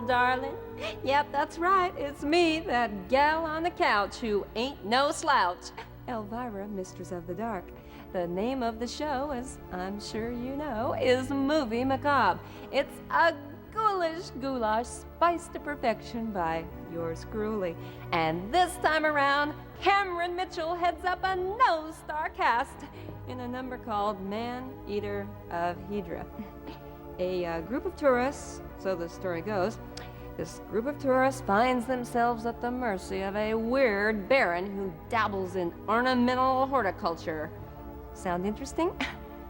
darling. Yep, that's right. It's me, that gal on the couch who ain't no slouch. Elvira, Mistress of the Dark. The name of the show, as I'm sure you know, is Movie Macabre. It's a ghoulish goulash spiced to perfection by yours truly. And this time around, Cameron Mitchell heads up a no-star cast in a number called Maneater of Hydra. A group of tourists, so the story goes, this group of tourists finds themselves at the mercy of a weird baron who dabbles in ornamental horticulture. Sound interesting?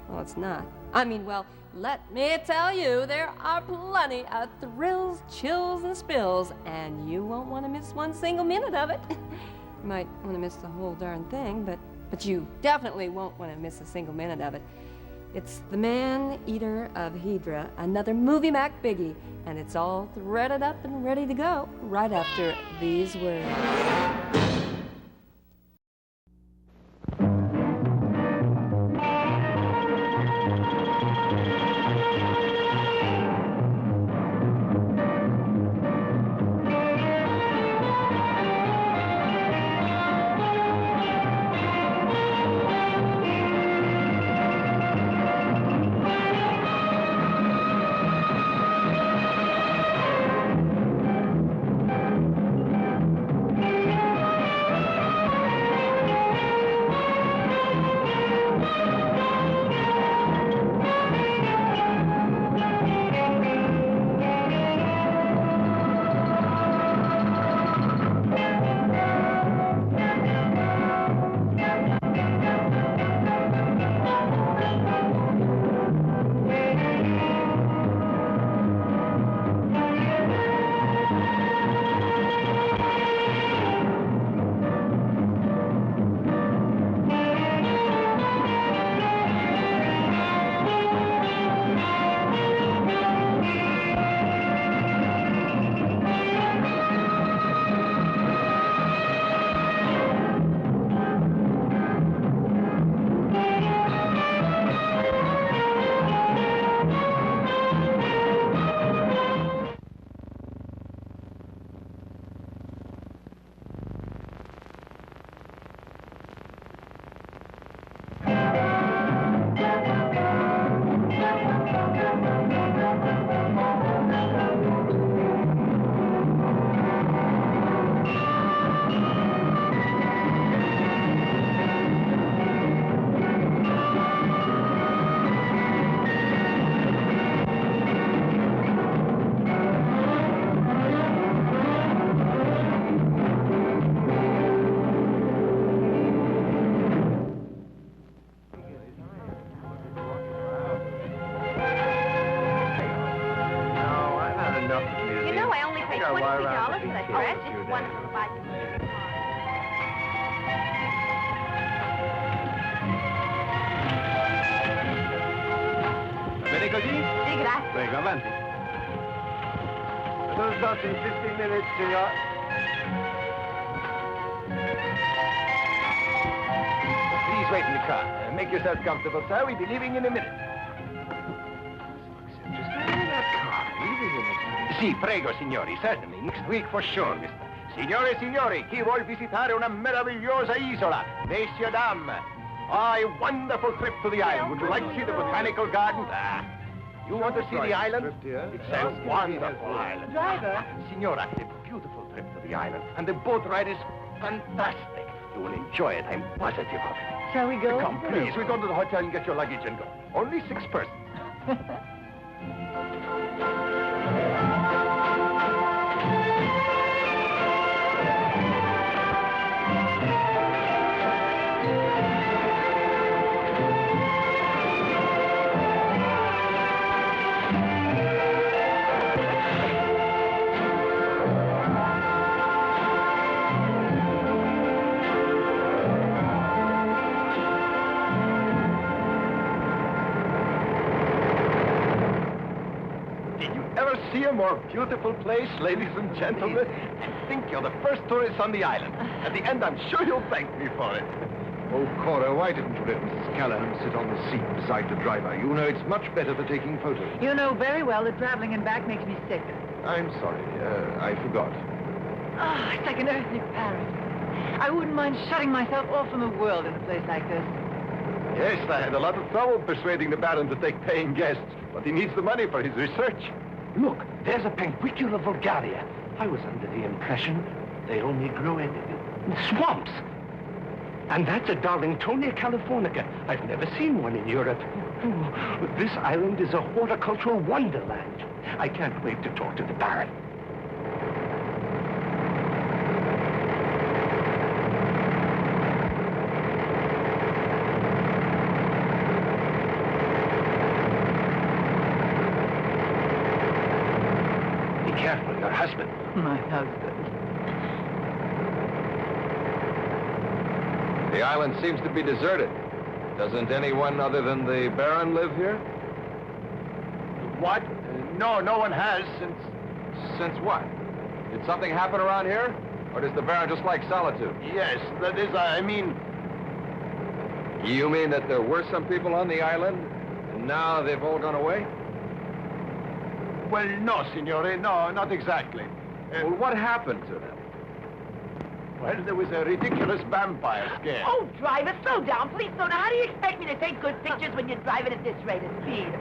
Well, it's not. I mean, well, let me tell you, there are plenty of thrills, chills, and spills, and you won't want to miss one single minute of it. You might want to miss the whole darn thing, but you definitely won't want to miss a single minute of it. It's the Maneater of Hydra, another Movie Mac biggie, and it's all threaded up and ready to go right after these words. Bene così? Sì, grazie. Prego, avanti. Sono stati in 15 minutes, signor. Please wait in the car. Make yourself comfortable, sir. We'll be leaving in a minute. Just in that car. Leaving in a... Sì, prego, signori. Certainly. Next week for sure, mister. Signore e signori, chi vuol visitare una meravigliosa isola? Messieurs, dames. A wonderful trip to the island. Would you like to see the botanical gardens? You want to see the island? It's a wonderful island. Driver. Signora, a beautiful trip to the island. And the boat ride is fantastic. You will enjoy it, I'm positive of it. Shall we go? Come, please. We'll go to the hotel and get your luggage and go. Only 6 persons. See a more beautiful place, ladies and gentlemen? I think you're the first tourists on the island. At the end, I'm sure you'll thank me for it. Oh, Cora, why didn't you let Mrs. Callahan sit on the seat beside the driver? You know it's much better for taking photos. You know very well that traveling and back makes me sick. I'm sorry. I forgot. Ah, it's like an earthly paradise. I wouldn't mind shutting myself off from the world in a place like this. Yes, I had a lot of trouble persuading the Baron to take paying guests, but he needs the money for his research. Look, there's a Penguicula vulgaria. I was under the impression they only grew in swamps. And that's a Darlingtonia californica. I've never seen one in Europe. Ooh, this island is a horticultural wonderland. I can't wait to talk to the Baron. Be careful, your husband. My husband. The island seems to be deserted. Doesn't anyone other than the Baron live here? What? No, no one has since... Since what? Did something happen around here? Or does the Baron just like solitude? Yes, that is, I mean... You mean that there were some people on the island, and now they've all gone away? Well, no, signore, no, not exactly. Well, what happened to them? Well, there was a ridiculous vampire scare. Oh, driver, slow down. Please slow down. How do you expect me to take good pictures when you're driving at this rate of speed?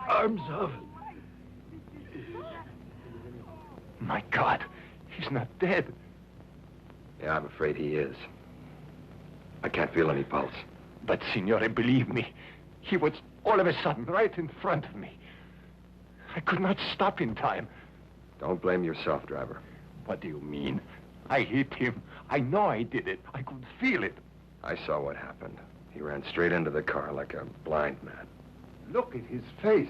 Arms of... My God, he's not dead. Yeah, I'm afraid he is. I can't feel any pulse. But, signore, believe me, he was all of a sudden right in front of me. I could not stop in time. Don't blame yourself, driver. What do you mean? I hit him. I know I did it. I could feel it. I saw what happened. He ran straight into the car like a blind man. Look at his face.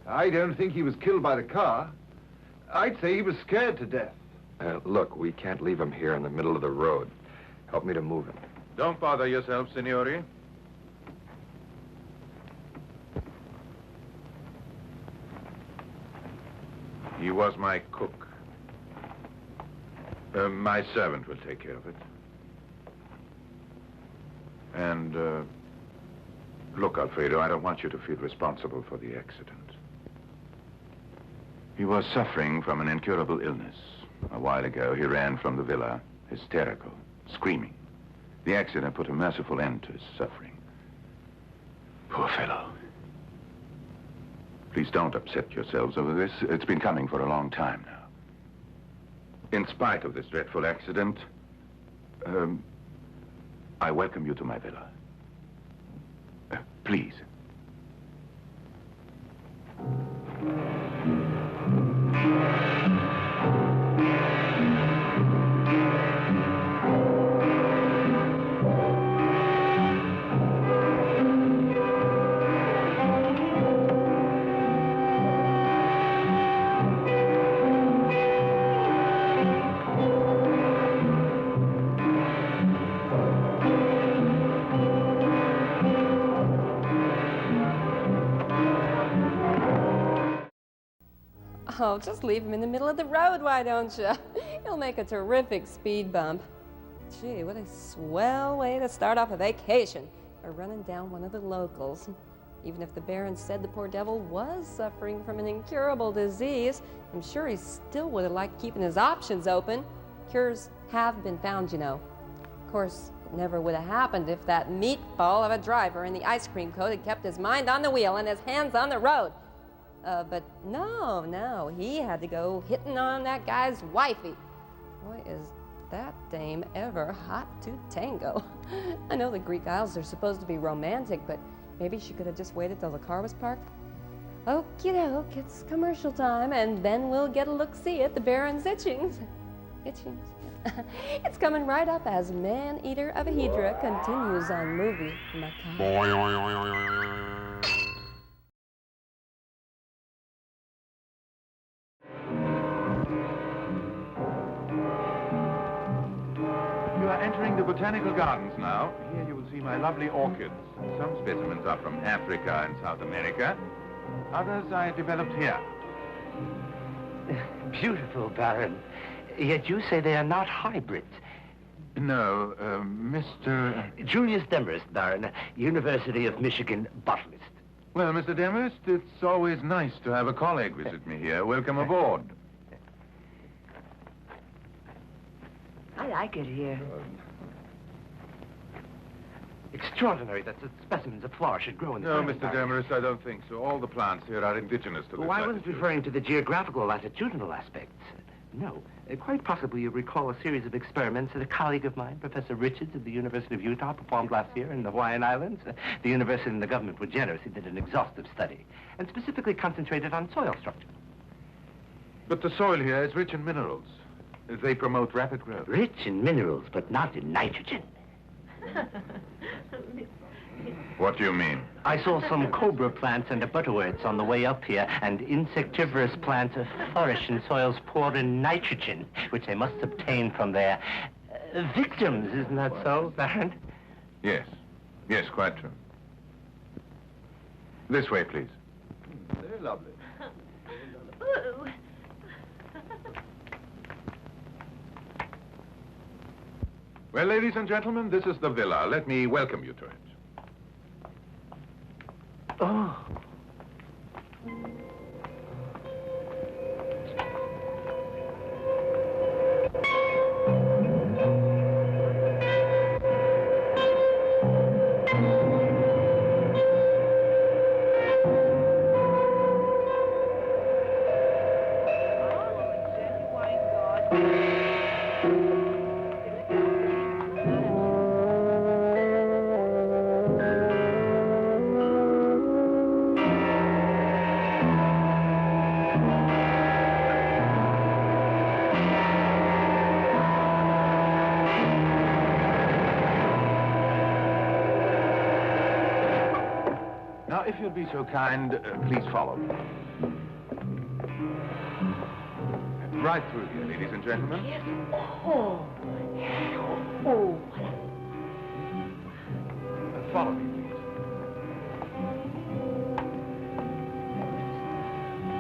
I don't think he was killed by the car. I'd say he was scared to death. Look, we can't leave him here in the middle of the road. Help me to move him. Don't bother yourself, signore. He was my cook. My servant will take care of it. And, look, Alfredo, I don't want you to feel responsible for the accident. He was suffering from an incurable illness. A while ago, he ran from the villa, hysterical, screaming. The accident put a merciful end to his suffering. Poor fellow. Please don't upset yourselves over this. It's been coming for a long time now. In spite of this dreadful accident, I welcome you to my villa. Please. Oh, just leave him in the middle of the road, why don't you? He'll make a terrific speed bump. Gee, what a swell way to start off a vacation, by running down one of the locals. Even if the Baron said the poor devil was suffering from an incurable disease, I'm sure he still would have liked keeping his options open. Cures have been found, you know. Of course, it never would have happened if that meatball of a driver in the ice cream coat had kept his mind on the wheel and his hands on the road. But no, he had to go hitting on that guy's wifey. Boy, is that dame ever hot to tango. I know the Greek Isles are supposed to be romantic, but maybe she could have just waited till the car was parked. Okie doke, it's commercial time, and then we'll get a look-see at the Baron's itchings. Itchings, yeah. It's coming right up as Maneater of Hydra continues on movie Macabre. You are entering the botanical gardens now. Here you will see my lovely orchids. Some specimens are from Africa and South America. Others I developed here. Beautiful, Baron. Yet you say they are not hybrids. No, Mr... Julius Demarest, Baron, University of Michigan botanist. Well, Mr. Demarest, it's always nice to have a colleague visit me here. Welcome aboard. I like it here. Extraordinary that such specimens of flora should grow in the No, garden, Mr. Baron. Demarest, I don't think so. All the plants here are indigenous to this Well, I wasn't latitude. referring to the geographical latitudinal aspects. No. Quite possibly you recall a series of experiments that a colleague of mine, Professor Richards of the University of Utah, performed last year in the Hawaiian Islands. The university and the government were generous. He did an exhaustive study and specifically concentrated on soil structure. But the soil here is rich in minerals. They promote rapid growth. Rich in minerals, but not in nitrogen. What do you mean? I saw some cobra plants and butterworts on the way up here, and insectivorous plants flourish in soils poor in nitrogen, which they must obtain from their victims, isn't that so, Baron? Yes. Yes, quite true. This way, please. Very lovely. Well, ladies and gentlemen, this is the villa. Let me welcome you to it. Oh. Now, if you'll be so kind, please follow me. Right through here, ladies and gentlemen. Yes. Oh. Oh. Follow me, please.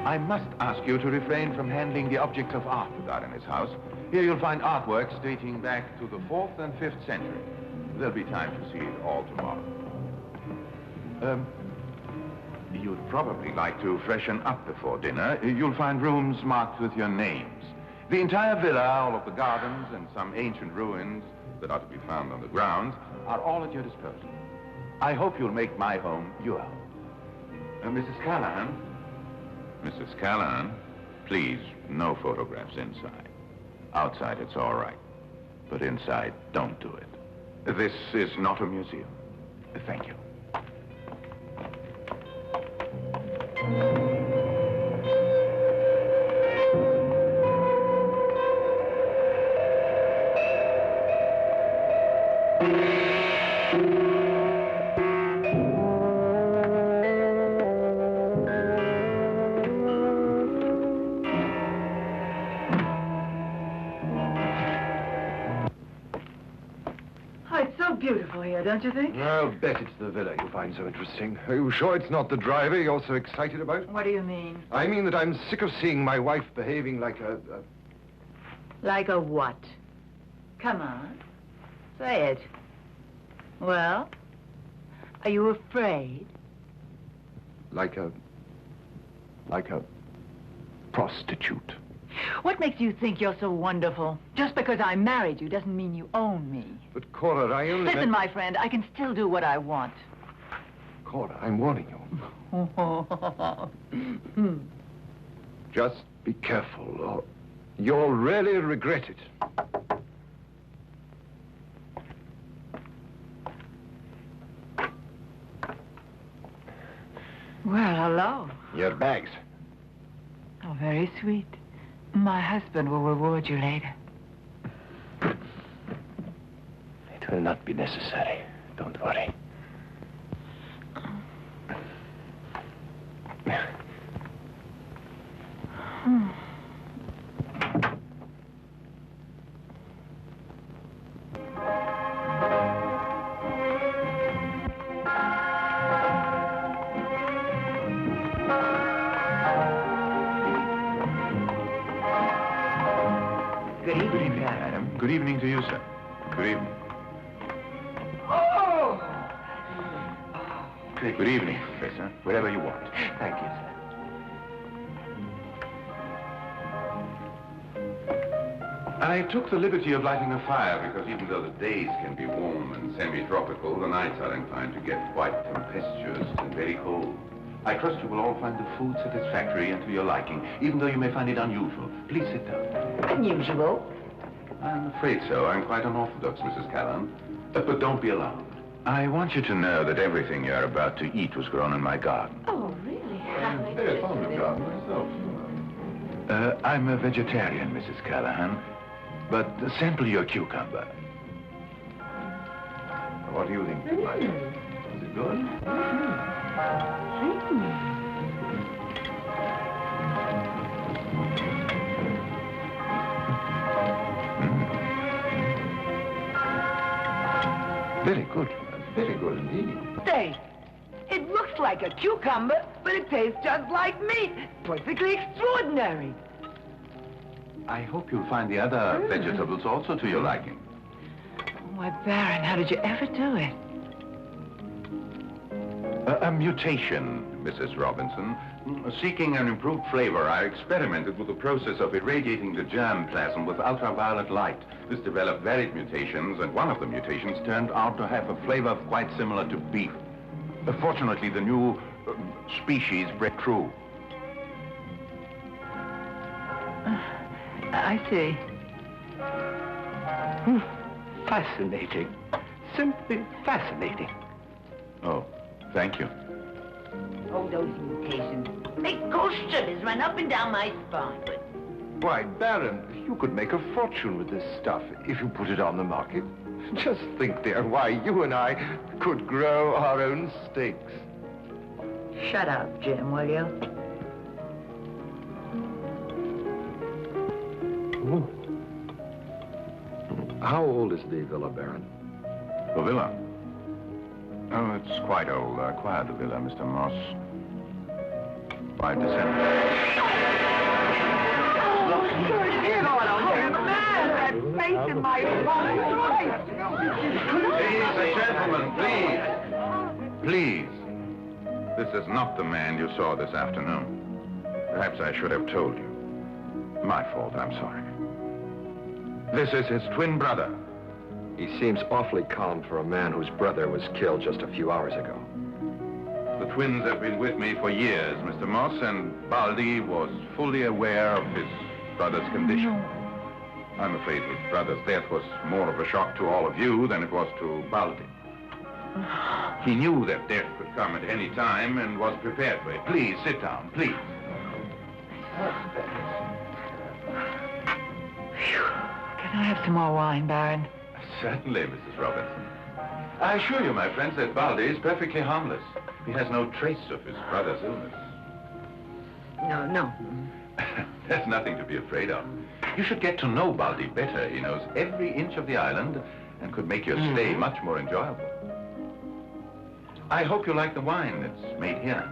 I must ask you to refrain from handling the objects of art that are in this house. Here you'll find artworks dating back to the 4th and 5th century. There'll be time to see it all tomorrow. You'd probably like to freshen up before dinner. You'll find rooms marked with your names. The entire villa, all of the gardens, and some ancient ruins that are to be found on the grounds are all at your disposal. I hope you'll make my home your home. Mrs. Callahan? Mrs. Callahan, please, no photographs inside. Outside, it's all right. But inside, don't do it. This is not a museum. Thank you. Oh, it's so beautiful here, don't you think? I'll bet it's the villa you find so interesting. Are you sure it's not the driver you're so excited about? What do you mean? I mean that I'm sick of seeing my wife behaving like a... Like a what? Come on. Say it. Well? Are you afraid? like a prostitute. What makes you think you're so wonderful? Just because I married you doesn't mean you own me. But, Cora, I only... Listen, my friend, I can still do what I want. Cora, I'm warning you. Just be careful, or you'll really regret it. Well, hello. Your bags. Oh, very sweet. My husband will reward you later. will not be necessary. Don't worry. Good evening, madam. Good evening to you, sir. Good evening. Oh! Good evening, Professor. Whatever you want. Thank you, sir. I took the liberty of lighting a fire because even though the days can be warm and semi-tropical, the nights are inclined to get quite tempestuous and very cold. I trust you will all find the food satisfactory and to your liking, even though you may find it unusual. Please sit down. Unusual. I'm afraid so. I'm quite unorthodox, Mrs. Callan. But don't be alarmed. I want you to know that everything you're about to eat was grown in my garden. Oh, really? I'm very fond of garden myself. I'm a vegetarian, Mrs. Callahan. But sample your cucumber. What do you think, Elijah? Is it good? Very good. Very good indeed. Say, it looks like a cucumber, but it tastes just like meat. Perfectly extraordinary. I hope you'll find the other vegetables also to your liking. Why, Baron, how did you ever do it? A mutation, Mrs. Robinson. Seeking an improved flavor, I experimented with the process of irradiating the germplasm with ultraviolet light. This developed varied mutations, and one of the mutations turned out to have a flavor quite similar to beef. Fortunately, the new species bred true. I see. Fascinating. Simply fascinating. Oh, thank you. Oh, those mutations. Make ghost shivers run up and down my spine. Why, Baron, you could make a fortune with this stuff if you put it on the market. Just think, dear, why you and I could grow our own steaks. Shut up, Jim, will you? How old is the villa, Baron? The villa? Oh, it's quite old. I acquired the villa, Mr. Moss. By December. That face in my Please, gentlemen, please. Please. This is not the man you saw this afternoon. Perhaps I should have told you. My fault, I'm sorry. This is his twin brother. He seems awfully calm for a man whose brother was killed just a few hours ago. The twins have been with me for years, Mr. Moss, and Baldi was fully aware of his brother's condition. I'm afraid his brother's death was more of a shock to all of you than it was to Baldi. He knew that death could come at any time and was prepared for it. Please, sit down, please. Can I have some more wine, Baron? Certainly, Mrs. Robinson. I assure you, my friends, that Baldi is perfectly harmless. He has no trace of his brother's illness. No. There's nothing to be afraid of. You should get to know Baldi better. He knows every inch of the island and could make your stay much more enjoyable. I hope you like the wine that's made here.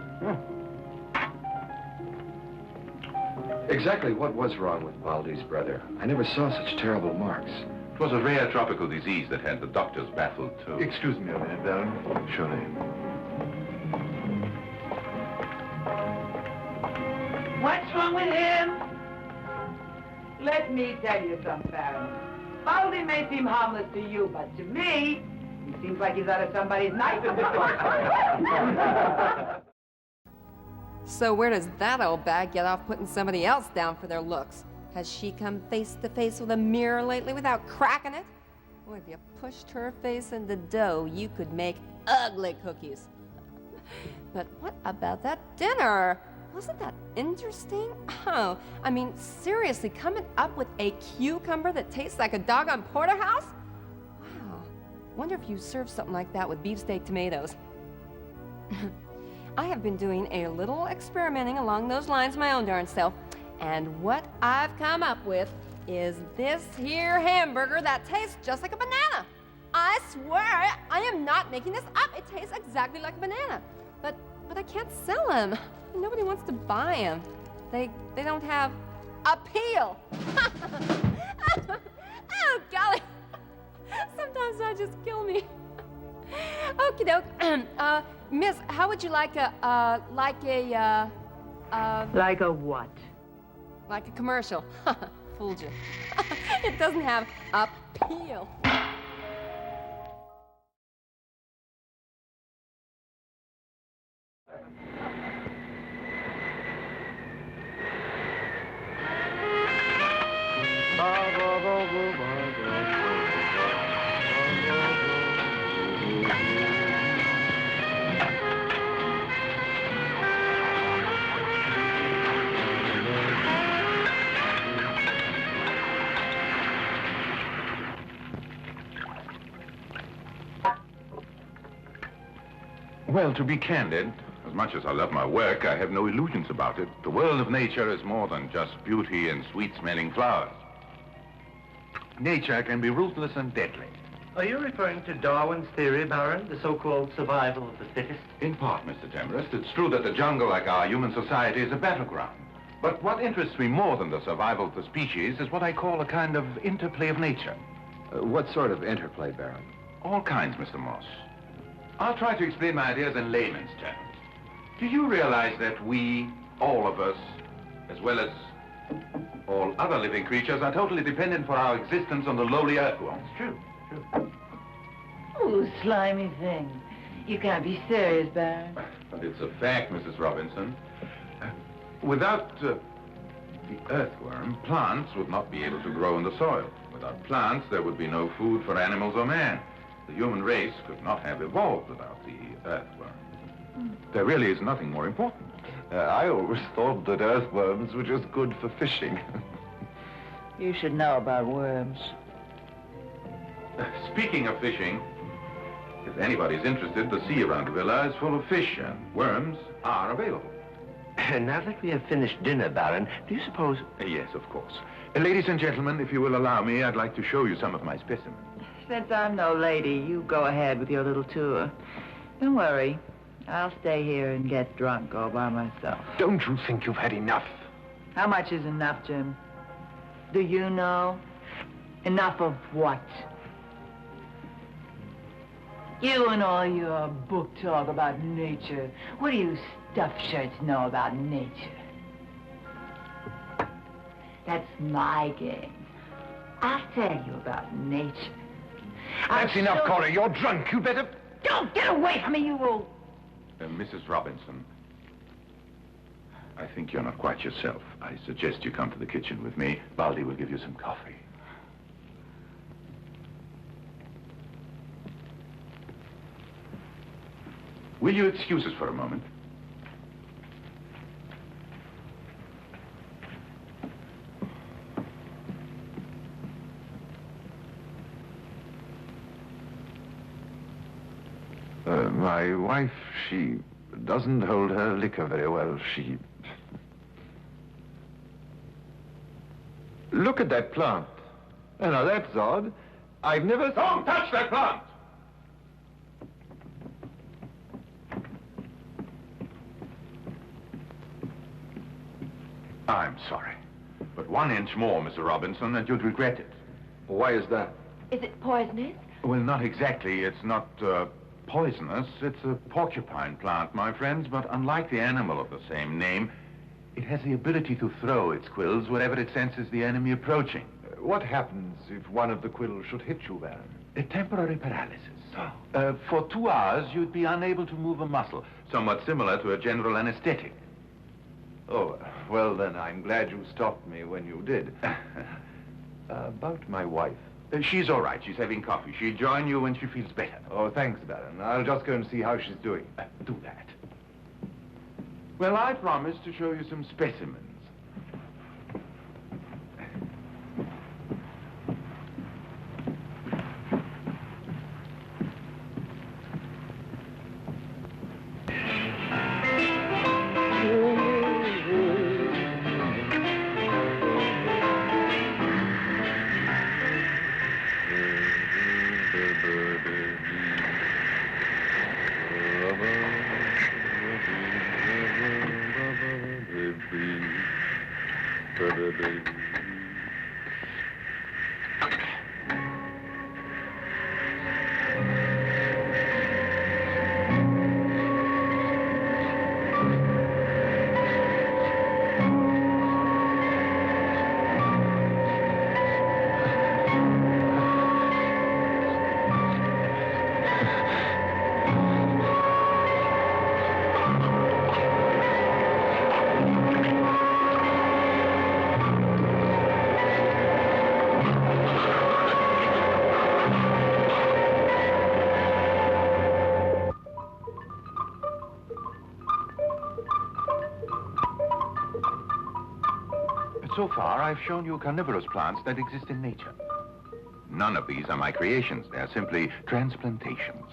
Exactly what was wrong with Baldi's brother? I never saw such terrible marks. It was a rare tropical disease that had the doctors baffled, too. Excuse me a minute, Baron. Surely. What's wrong with him? Let me tell you something, Baron. Baldi may seem harmless to you, but to me, he seems like he's out of somebody's knife. So where does that old bag get off putting somebody else down for their looks? Has she come face to face with a mirror lately without cracking it? Boy, if you pushed her face into dough, you could make ugly cookies. But what about that dinner? Wasn't that interesting? Oh, I mean, seriously, coming up with a cucumber that tastes like a doggone porterhouse? Wow. Wonder if you serve something like that with beefsteak tomatoes. I have been doing a little experimenting along those lines my own darn self, and what I've come up with is this here hamburger that tastes just like a banana. I swear, I am not making this up. It tastes exactly like a banana. But I can't sell them. Nobody wants to buy them. They don't have appeal. Oh, golly. Sometimes that just kill me. Okie doke. Miss, how would you like a Like a what? Like a commercial. Fooled you. It doesn't have appeal. Well, to be candid, as much as I love my work, I have no illusions about it. The world of nature is more than just beauty and sweet-smelling flowers. Nature can be ruthless and deadly. Are you referring to Darwin's theory, Baron, the so-called survival of the fittest? In part, Mr. Demarest, it's true that the jungle, like our human society, is a battleground. But what interests me more than the survival of the species is what I call a kind of interplay of nature. What sort of interplay, Baron? All kinds, Mr. Moss. I'll try to explain my ideas in layman's terms. Do you realize that we, all of us, as well as all other living creatures, are totally dependent for our existence on the lowly earthworms? True. Oh, slimy thing. You can't be serious, Baron. But it's a fact, Mrs. Robinson. Without the earthworm, plants would not be able to grow in the soil. Without plants, there would be no food for animals or man. The human race could not have evolved without the earthworm. There really is nothing more important. I always thought that earthworms were just good for fishing. You should know about worms. Speaking of fishing, if anybody's interested, the sea around the villa is full of fish, and worms are available. And now that we have finished dinner, Baron, do you suppose... Yes, of course. Ladies and gentlemen, if you will allow me, I'd like to show you some of my specimens. Since I'm no lady, you go ahead with your little tour. Don't worry. I'll stay here and get drunk all by myself. Don't you think you've had enough? How much is enough, Jim? Do you know? Enough of what? You and all your book talk about nature. What do you stuffed shirts know about nature? That's my game. I'll tell you about nature. That's enough, Cora. You're drunk. You better... Don't get away from me, you old... Mrs. Robinson, I think you're not quite yourself. I suggest you come to the kitchen with me. Baldy will give you some coffee. Will you excuse us for a moment? My wife, she doesn't hold her liquor very well. She... Look at that plant. Oh, now, that's odd. I've never... Don't touch that plant! I'm sorry. But 1 inch more, Mr. Robinson, and you'd regret it. Why is that? Is it poisonous? Well, not exactly. It's not poisonous. It's a porcupine plant, my friends, but unlike the animal of the same name, it has the ability to throw its quills wherever it senses the enemy approaching. What happens if one of the quills should hit you, Baron? A temporary paralysis. For 2 hours, you'd be unable to move a muscle, somewhat similar to a general anesthetic. Oh, well, then, I'm glad you stopped me when you did. About my wife. She's all right. She's having coffee. She'll join you when she feels better. Oh, thanks, Baron. I'll just go and see how she's doing. Do that. Well, I promised to show you some specimens. be. So far, I've shown you carnivorous plants that exist in nature. None of these are my creations. They're simply transplantations.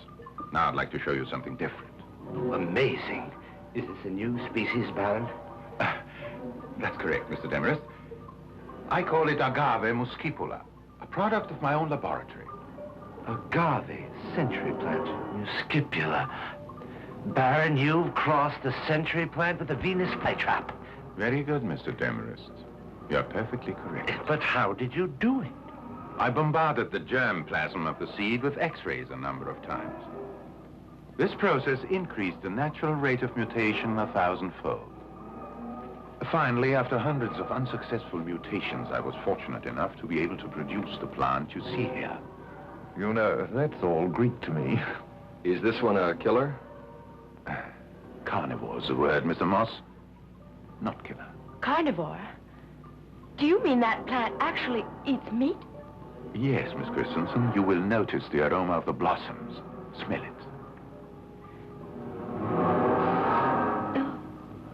Now I'd like to show you something different. Amazing. Is this a new species, Baron? That's correct, Mr. Demarest. I call it Agave muscipula, a product of my own laboratory. Agave, century plant, muscipula. Baron, you've crossed the century plant with the Venus flytrap. Very good, Mr. Demarest. You're perfectly correct. But how did you do it? I bombarded the germ plasm of the seed with X-rays a number of times. This process increased the natural rate of mutation 1,000-fold. Finally, after hundreds of unsuccessful mutations, I was fortunate enough to be able to produce the plant you see here. You know, that's all Greek to me. Is this one a killer? Carnivore's the word, Mr. Moss. Not killer. Carnivore? Do you mean that plant actually eats meat? Yes, Miss Christensen. You will notice the aroma of the blossoms. Smell it. Oh,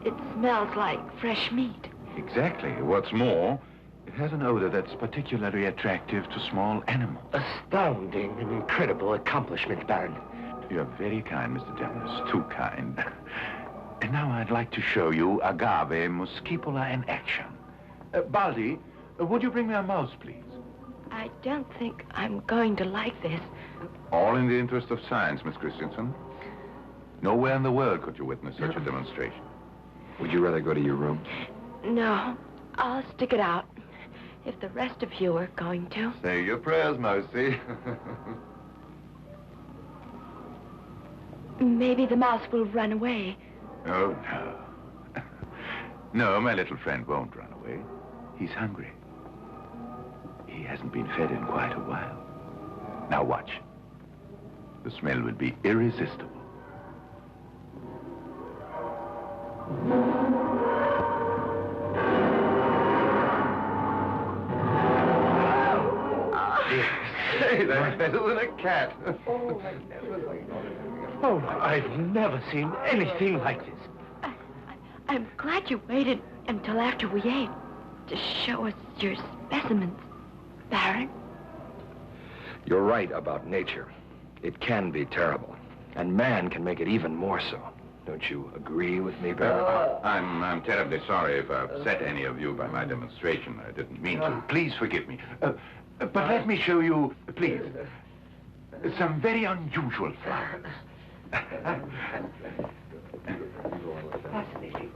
it smells like fresh meat. Exactly. What's more, it has an odor that's particularly attractive to small animals. Astounding and incredible accomplishment, Baron. You're very kind, Mr. Demarest. Too kind. And now I'd like to show you Agave muscipula in action. Baldi, would you bring me a mouse, please? I don't think I'm going to like this. All in the interest of science, Miss Christensen. Nowhere in the world could you witness such a demonstration. Would you rather go to your room? No, I'll stick it out. If the rest of you are going to. Say your prayers, Mousy. Maybe the mouse will run away. Oh, no. No, my little friend won't run away. He's hungry. He hasn't been fed in quite a while. Now watch. The smell will be irresistible. Say, that's better than a cat. Oh, I've never seen anything like this. I'm glad you waited until after we ate to show us your specimens, Baron. You're right about nature. It can be terrible. And man can make it even more so. Don't you agree with me, Baron? I'm terribly sorry if I've upset any of you by my demonstration. I didn't mean to. Please forgive me. But let me show you, please, some very unusual flowers. Fascinating.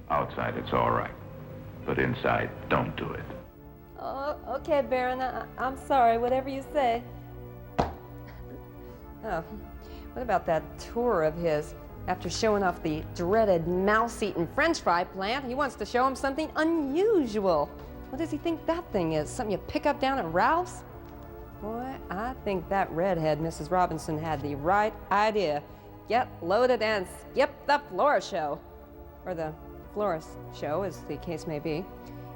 Outside, it's all right. But inside, don't do it. Oh, okay, Baron. I'm sorry. Whatever you say. Oh, what about that tour of his? After showing off the dreaded mouse-eating French fry plant, he wants to show him something unusual. What does he think that thing is? Something you pick up down at Ralph's? Boy, I think that redhead Mrs. Robinson had the right idea. Get loaded and skip the floor show. Or the florist show, as the case may be.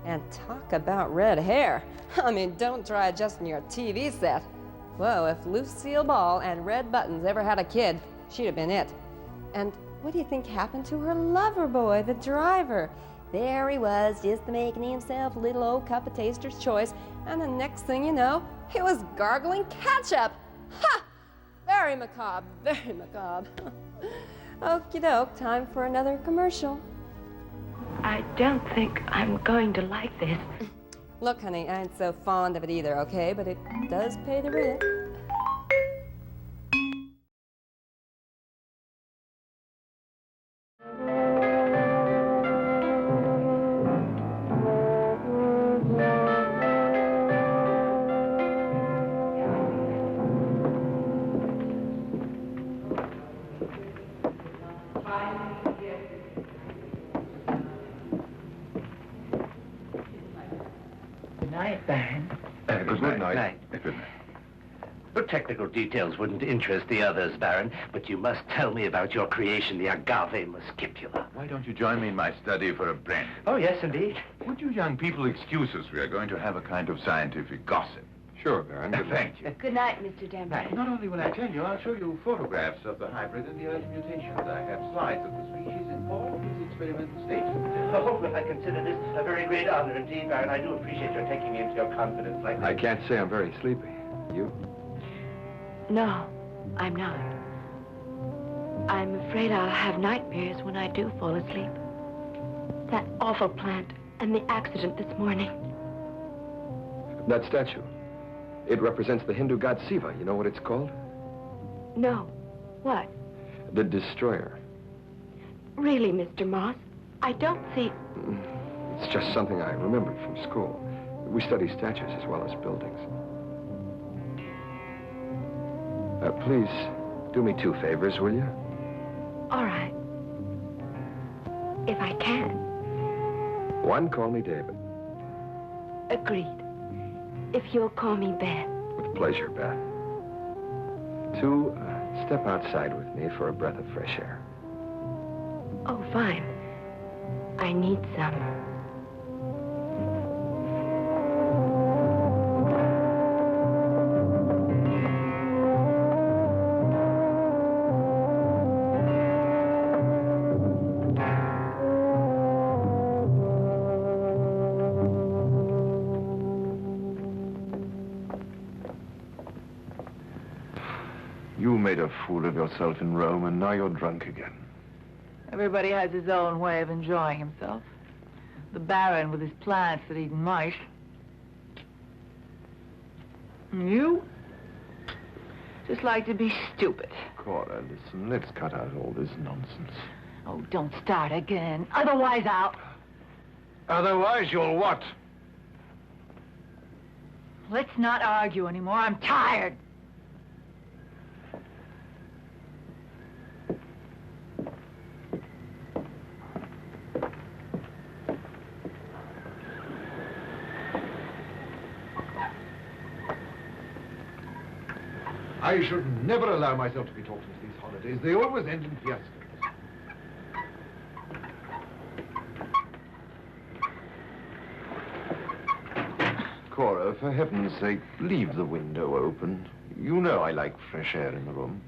And talk about red hair. I mean, don't try adjusting your TV set. Whoa, if Lucille Ball and Red Buttons ever had a kid, she'd have been it. And what do you think happened to her lover boy, the driver? There he was, just making himself a little old cup of taster's choice, and the next thing you know, he was gargling ketchup. Ha! Very macabre, very macabre. Okie doke, time for another commercial. I don't think I'm going to like this. Look, honey, I ain't so fond of it either, okay? But it does pay the rent. Good night, Baron. Good night. Good night. The technical details wouldn't interest the others, Baron, but you must tell me about your creation, the agave muscipula. Why don't you join me in my study for a brandy? Oh, yes, indeed. Would you young people excuse us? We are going to have a kind of scientific gossip. Sure, Baron. Thank you. Good night, Mr. Denver. Not only will I tell you, I'll show you photographs of the hybrid and the early mutations. I have slides of the species in all of its experimental stages. Oh, I consider this a very great honor indeed, Baron. I do appreciate your taking me into your confidence like this. I can't say I'm very sleepy. You? No, I'm not. I'm afraid I'll have nightmares when I do fall asleep. That awful plant and the accident this morning. That statue. It represents the Hindu god Shiva. You know what it's called? No. What? The Destroyer. Really, Mr. Moss? I don't see... It's just something I remembered from school. We study statues as well as buildings. Please, do me 2 favors, will you? All right. If I can. 1, call me David. Agreed. If you'll call me Beth. With pleasure, Beth. 2, step outside with me for a breath of fresh air. Oh, fine. I need some. You made a fool of yourself in Rome, and now you're drunk again. Everybody has his own way of enjoying himself. The Baron with his plants that eat mice. And you? Just like to be stupid. Cora, listen, let's cut out all this nonsense. Oh, don't start again. Otherwise, I'll... Otherwise, you'll what? Let's not argue anymore. I'm tired. I should never allow myself to be talked into these holidays. They always end in fiascos. Cora, for heaven's sake, leave the window open. You know I like fresh air in the room.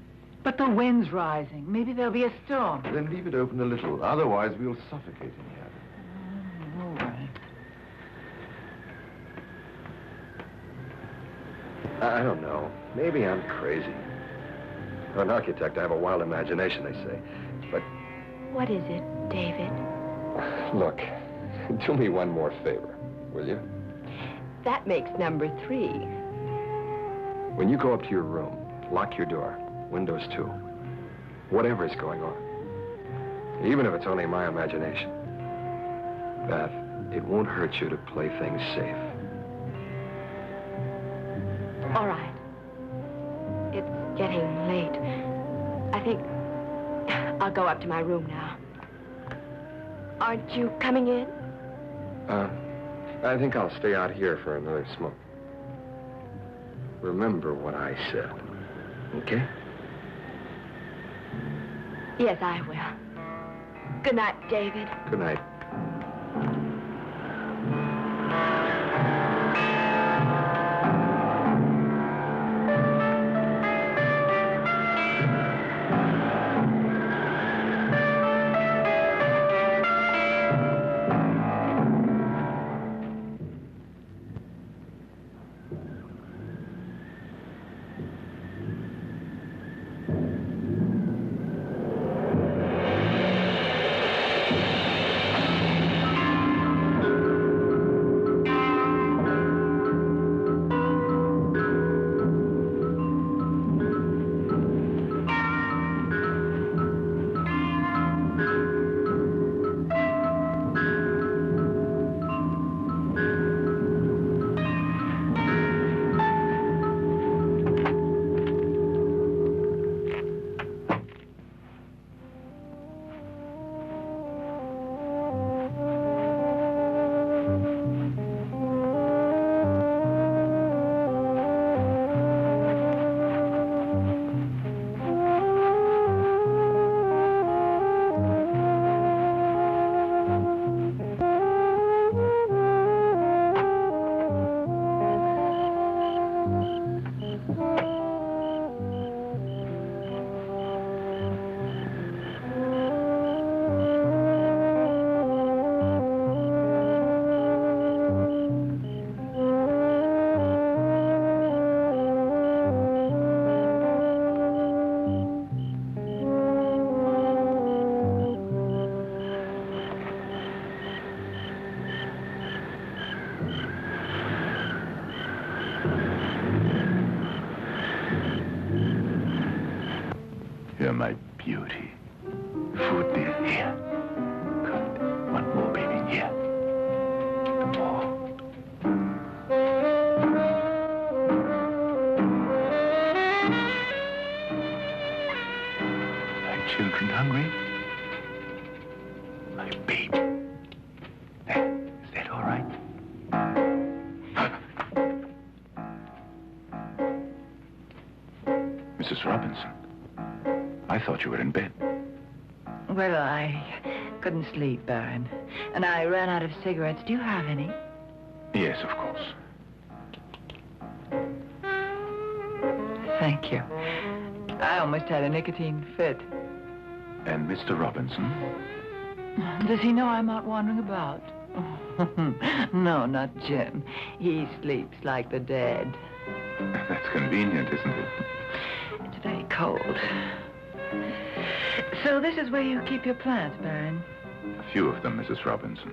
But the wind's rising. Maybe there'll be a storm. Then leave it open a little. Otherwise, we'll suffocate in here. All right. I don't know. Maybe I'm crazy. For an architect, I have a wild imagination, they say. But, What is it, David? look, do me one more favor, will you? That makes number 3. When you go up to your room, lock your door, windows too. Whatever's going on. Even if it's only my imagination. Beth, it won't hurt you to play things safe. All right. It's getting late. I think I'll go up to my room now. Aren't you coming in? I think I'll stay out here for another smoke. remember what I said. Okay? Yes, I will. Good night, David. Good night. You're my beauty. Food, dear. Here. Good. One more, baby. Here. More. My children hungry? My baby. There. Is that all right? Mrs. Robinson. I thought you were in bed. Well, I couldn't sleep, Baron. And I ran out of cigarettes. Do you have any? Yes, of course. Thank you. I almost had a nicotine fit. And Mr. Robinson? Does he know I'm out wandering about? No, not Jim. He sleeps like the dead. That's convenient, isn't it? It's very cold. So this is where you keep your plants, Baron? A few of them, Mrs. Robinson.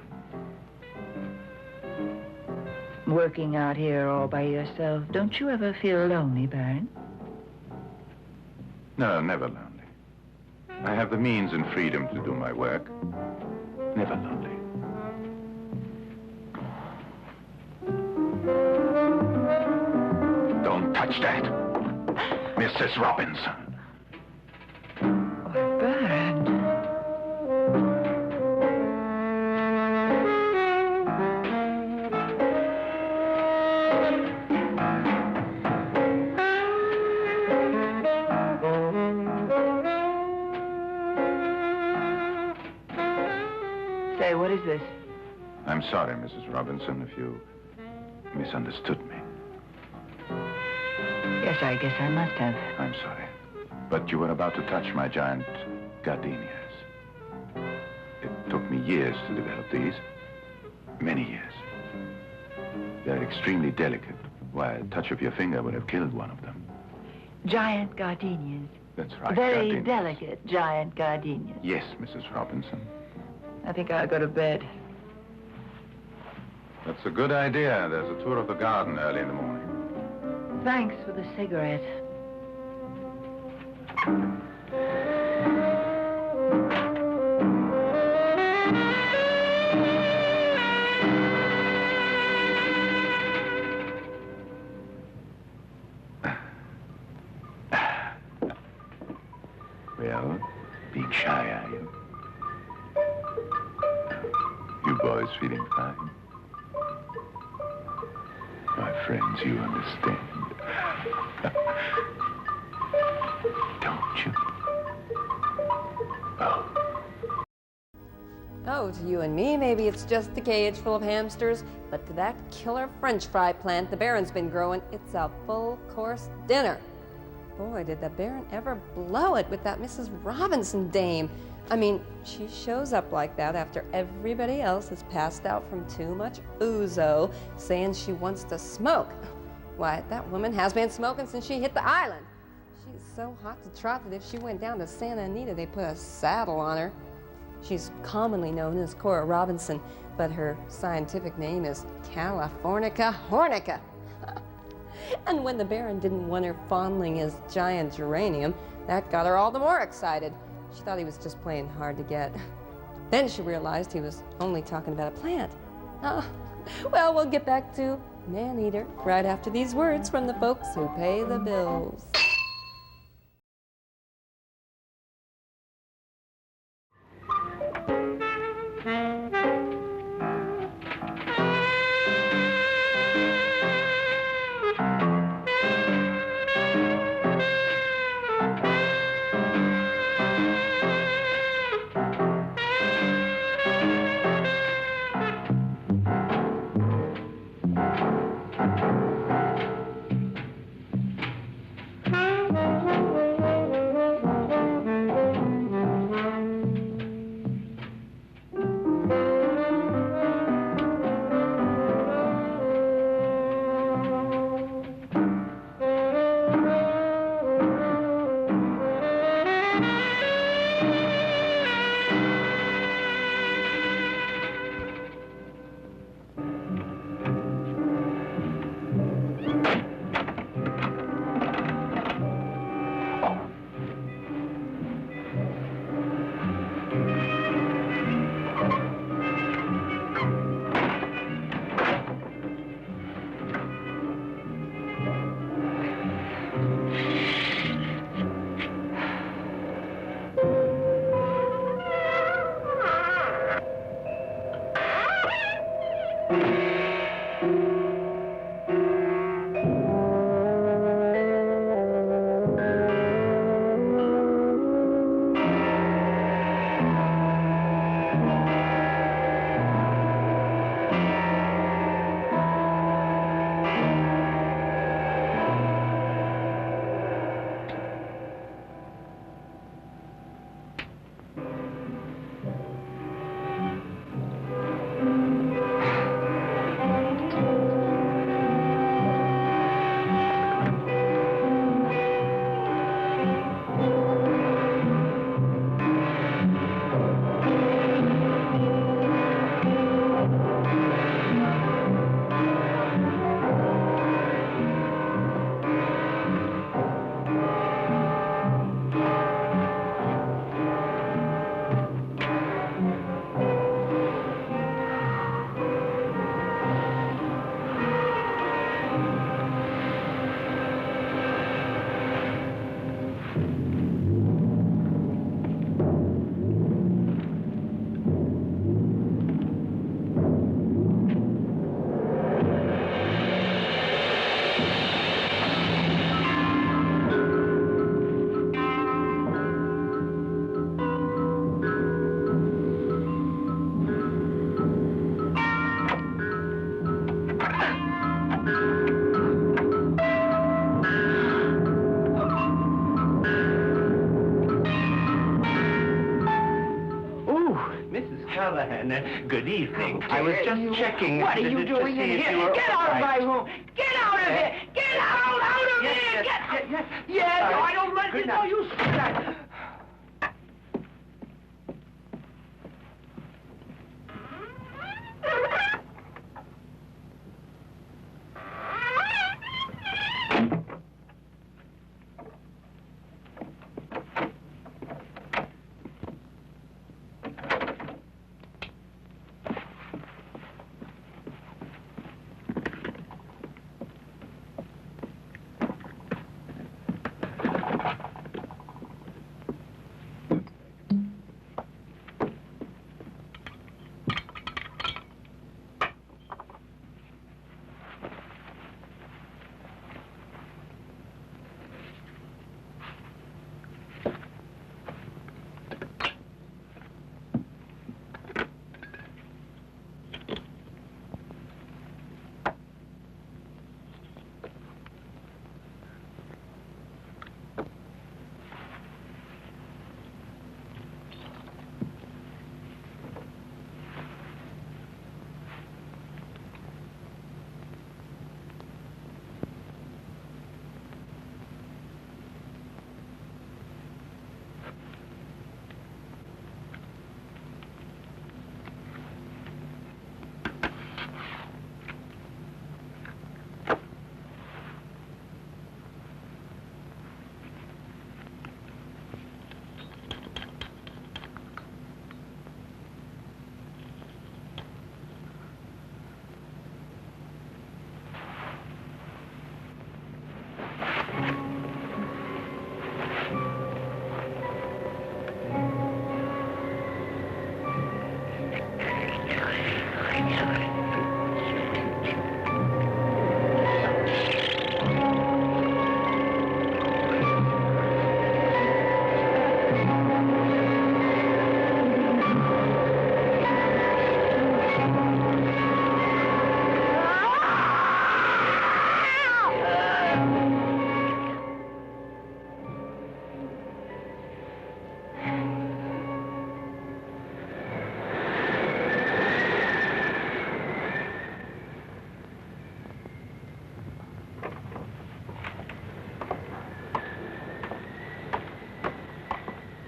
Working out here all by yourself, don't you ever feel lonely, Baron? No, never lonely. I have the means and freedom to do my work. Never lonely. Don't touch that, Mrs. Robinson. Baron. Say, what is this? I'm sorry, Mrs. Robinson, if you misunderstood me. Yes, I guess I must have. I'm sorry. But you were about to touch my giant gardenias. It took me years to develop these. Many years. They're extremely delicate. Why, a touch of your finger would have killed one of them. Giant gardenias. That's right, Very gardenias. delicate giant gardenias. Yes, Mrs. Robinson. I think I'll go to bed. That's a good idea. There's a tour of the garden early in the morning. Thanks for the cigarette. Well, being shy, are you? You boys feeling fine? My friends, you understand. Don't you? Oh. Oh, to you and me, maybe it's just a cage full of hamsters, but to that killer French fry plant the Baron's been growing, it's a full-course dinner. Boy, did the Baron ever blow it with that Mrs. Robinson dame. I mean, she shows up like that after everybody else has passed out from too much ouzo, saying she wants to smoke. Why, that woman has been smoking since she hit the island. She's so hot to trot that if she went down to Santa Anita, they'd put a saddle on her. She's commonly known as Cora Robinson, but her scientific name is Californica hornica. And when the Baron didn't want her fondling his giant geranium, that got her all the more excited. She thought he was just playing hard to get. Then she realized he was only talking about a plant. Well, we'll get back to Maneater right after these words from the folks who pay the bills. Good evening. I was just checking. What are you doing in here? Get out of my room! Get out of here! Get out of here! Yes, I don't like it. No, you stop.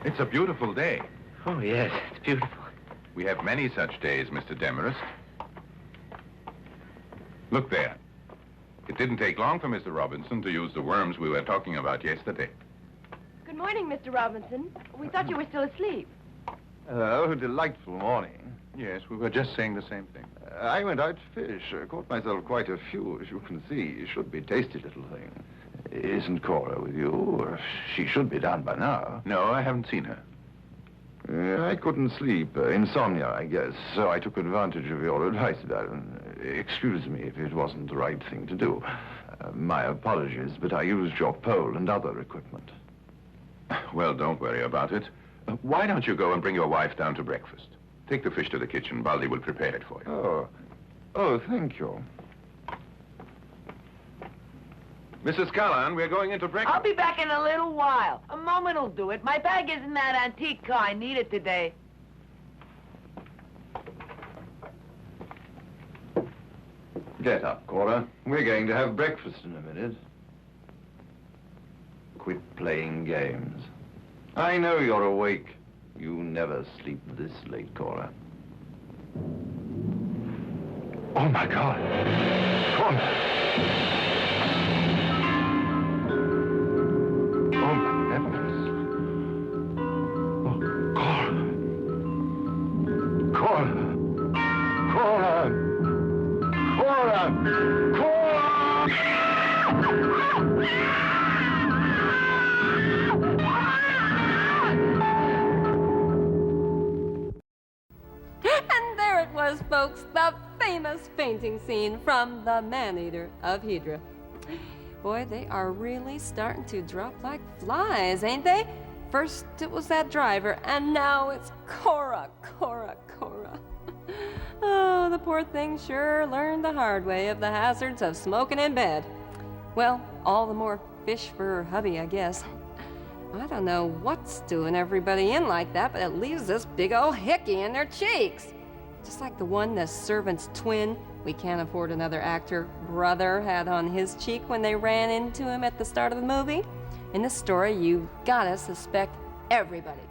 It's a beautiful day. Oh, yes, it's beautiful. We have many such days, Mr. Demarest. Look there. It didn't take long for Mr. Robinson to use the worms we were talking about yesterday. Good morning, Mr. Robinson. We thought you were still asleep. Oh, delightful morning. Yes, we were just saying the same thing. I went out to fish. Caught myself quite a few, as you can see. Should be tasty little thing. Isn't Cora with you? Or she should be down by now. No, I haven't seen her. I couldn't sleep. Insomnia, I guess. So I took advantage of your advice, Baron. Excuse me if it wasn't the right thing to do. My apologies, but I used your pole and other equipment. Well, don't worry about it. Why don't you go and bring your wife down to breakfast? Take the fish to the kitchen. Baldy will prepare it for you. Oh, thank you. Mrs. Callan, we're going into breakfast. I'll be back in a little while. A moment will do it. My bag is in that antique car. I need it today. Get up, Cora. We're going to have breakfast in a minute. Quit playing games. I know you're awake. You never sleep this late, Cora. Oh, my God. Cora. Oh, my heavens. Oh, Cora. Cora. Cora. Cora. Cora. And there it was, folks, the famous fainting scene from the Maneater of Hydra. Boy, they are really starting to drop like flies, ain't they? First it was that driver, and now it's Cora. Oh, the poor thing sure learned the hard way of the hazards of smoking in bed. Well, all the more fish for her hubby, I guess. I don't know what's doing everybody in like that, but it leaves this big old hickey in their cheeks. Just like the one the servant's twin, we can't afford another actor, brother had on his cheek when they ran into him at the start of the movie. In this story, you gotta suspect everybody.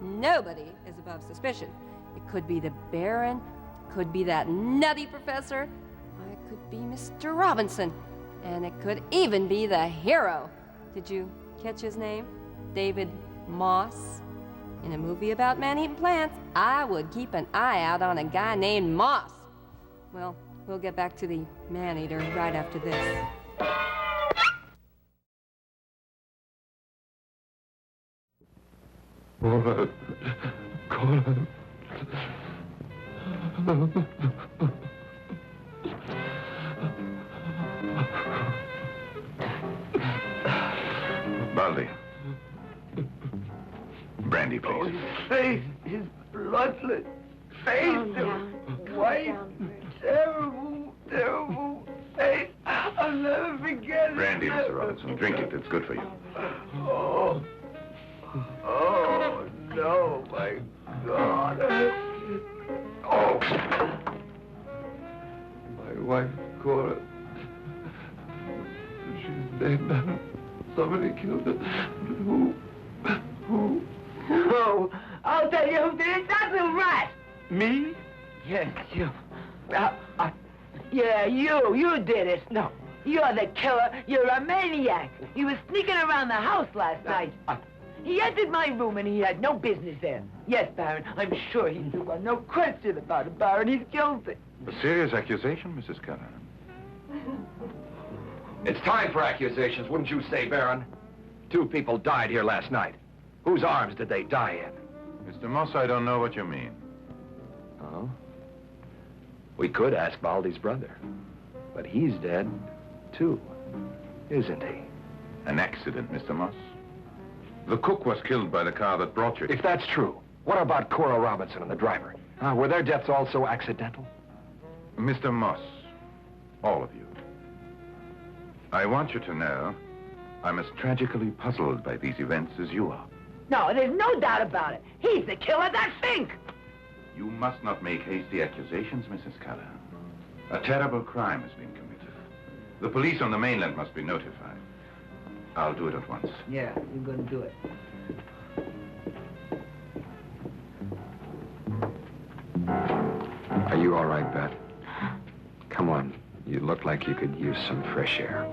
Nobody is above suspicion. It could be the Baron, could be that nutty professor, it could be Mr. Robinson, and it could even be the hero. Did you catch his name? David Moss. In a movie about man-eating plants, I would keep an eye out on a guy named Moss. Well, we'll get back to the man-eater right after this. Cora. Cora. Baldy. Brandy, please. Oh, his face is bloodless. Face is white. Terrible face. I'll never forget it. Brandy, Mr. Robinson. Drink it. It's good for you. Oh, no, my God. Oh! My wife, Cora. She's dead now. Somebody killed her. Who? Oh, I'll tell you who did it. That's a rat. Me? Yes, you. Yeah, you did it. No, you're the killer. You're a maniac. He was sneaking around the house last night. He entered my room and he had no business there. Yes, Baron, I'm sure he knew. No question about it, Baron. He's guilty. A serious accusation, Mrs. Callan. It's time for accusations, wouldn't you say, Baron? 2 people died here last night. Whose arms did they die in? Mr. Moss, I don't know what you mean. Oh? We could ask Baldy's brother. But he's dead, too. Isn't he? An accident, Mr. Moss. The cook was killed by the car that brought you. If that's true, what about Cora Robinson and the driver? Were their deaths also accidental? Mr. Moss, all of you, I want you to know I'm as tragically puzzled by these events as you are. No, there's no doubt about it. He's the killer, that's Fink. You must not make hasty accusations, Mrs. Keller. A terrible crime has been committed. The police on the mainland must be notified. I'll do it at once. Yeah, you're gonna do it. Are you all right, Beth? Come on. You look like you could use some fresh air.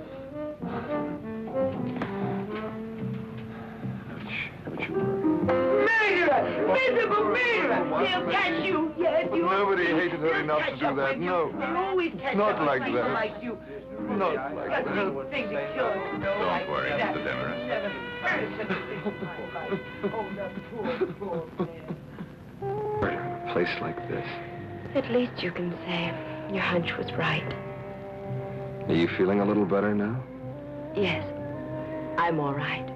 Don't you worry. Murderer! Miserable murderer! They'll catch you! Yes, you... Nobody hated her They'll enough to catch do up that, with you. no. They'll always catch Not up with like people that. like you. Not like That's that. the thing to kill us. Don't worry, Mr. Demarest. Oh, that poor man. A place like this. At least you can say your hunch was right. Are you feeling a little better now? Yes, I'm all right.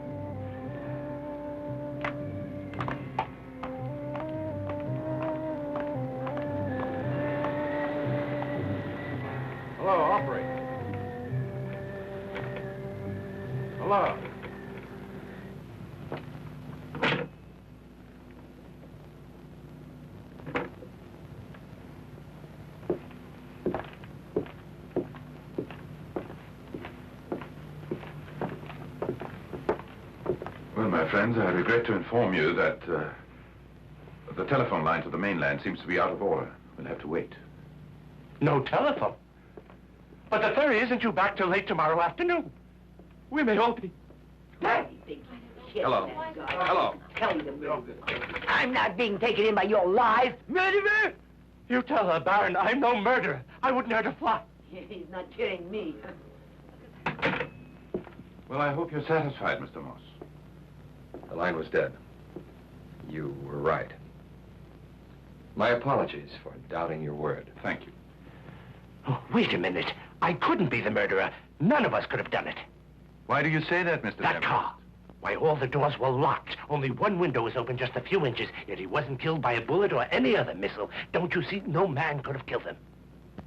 Hello, operator. Hello. Well, my friends, I regret to inform you that the telephone line to the mainland seems to be out of order. We'll have to wait. No telephone. But the ferry isn't due back till late tomorrow afternoon. We may all be... Hello. Hello. I'm not being taken in by your lies, murderer! You tell her, Baron, I'm no murderer. I wouldn't hurt a fly. He's not kidding me. Well, I hope you're satisfied, Mr. Moss. The line was dead. You were right. My apologies for doubting your word. Thank you. Oh, wait a minute. I couldn't be the murderer. None of us could have done it. Why do you say that, Mr. That Demarest? car. Why, all the doors were locked. Only one window was open just a few inches. Yet he wasn't killed by a bullet or any other missile. Don't you see? No man could have killed him.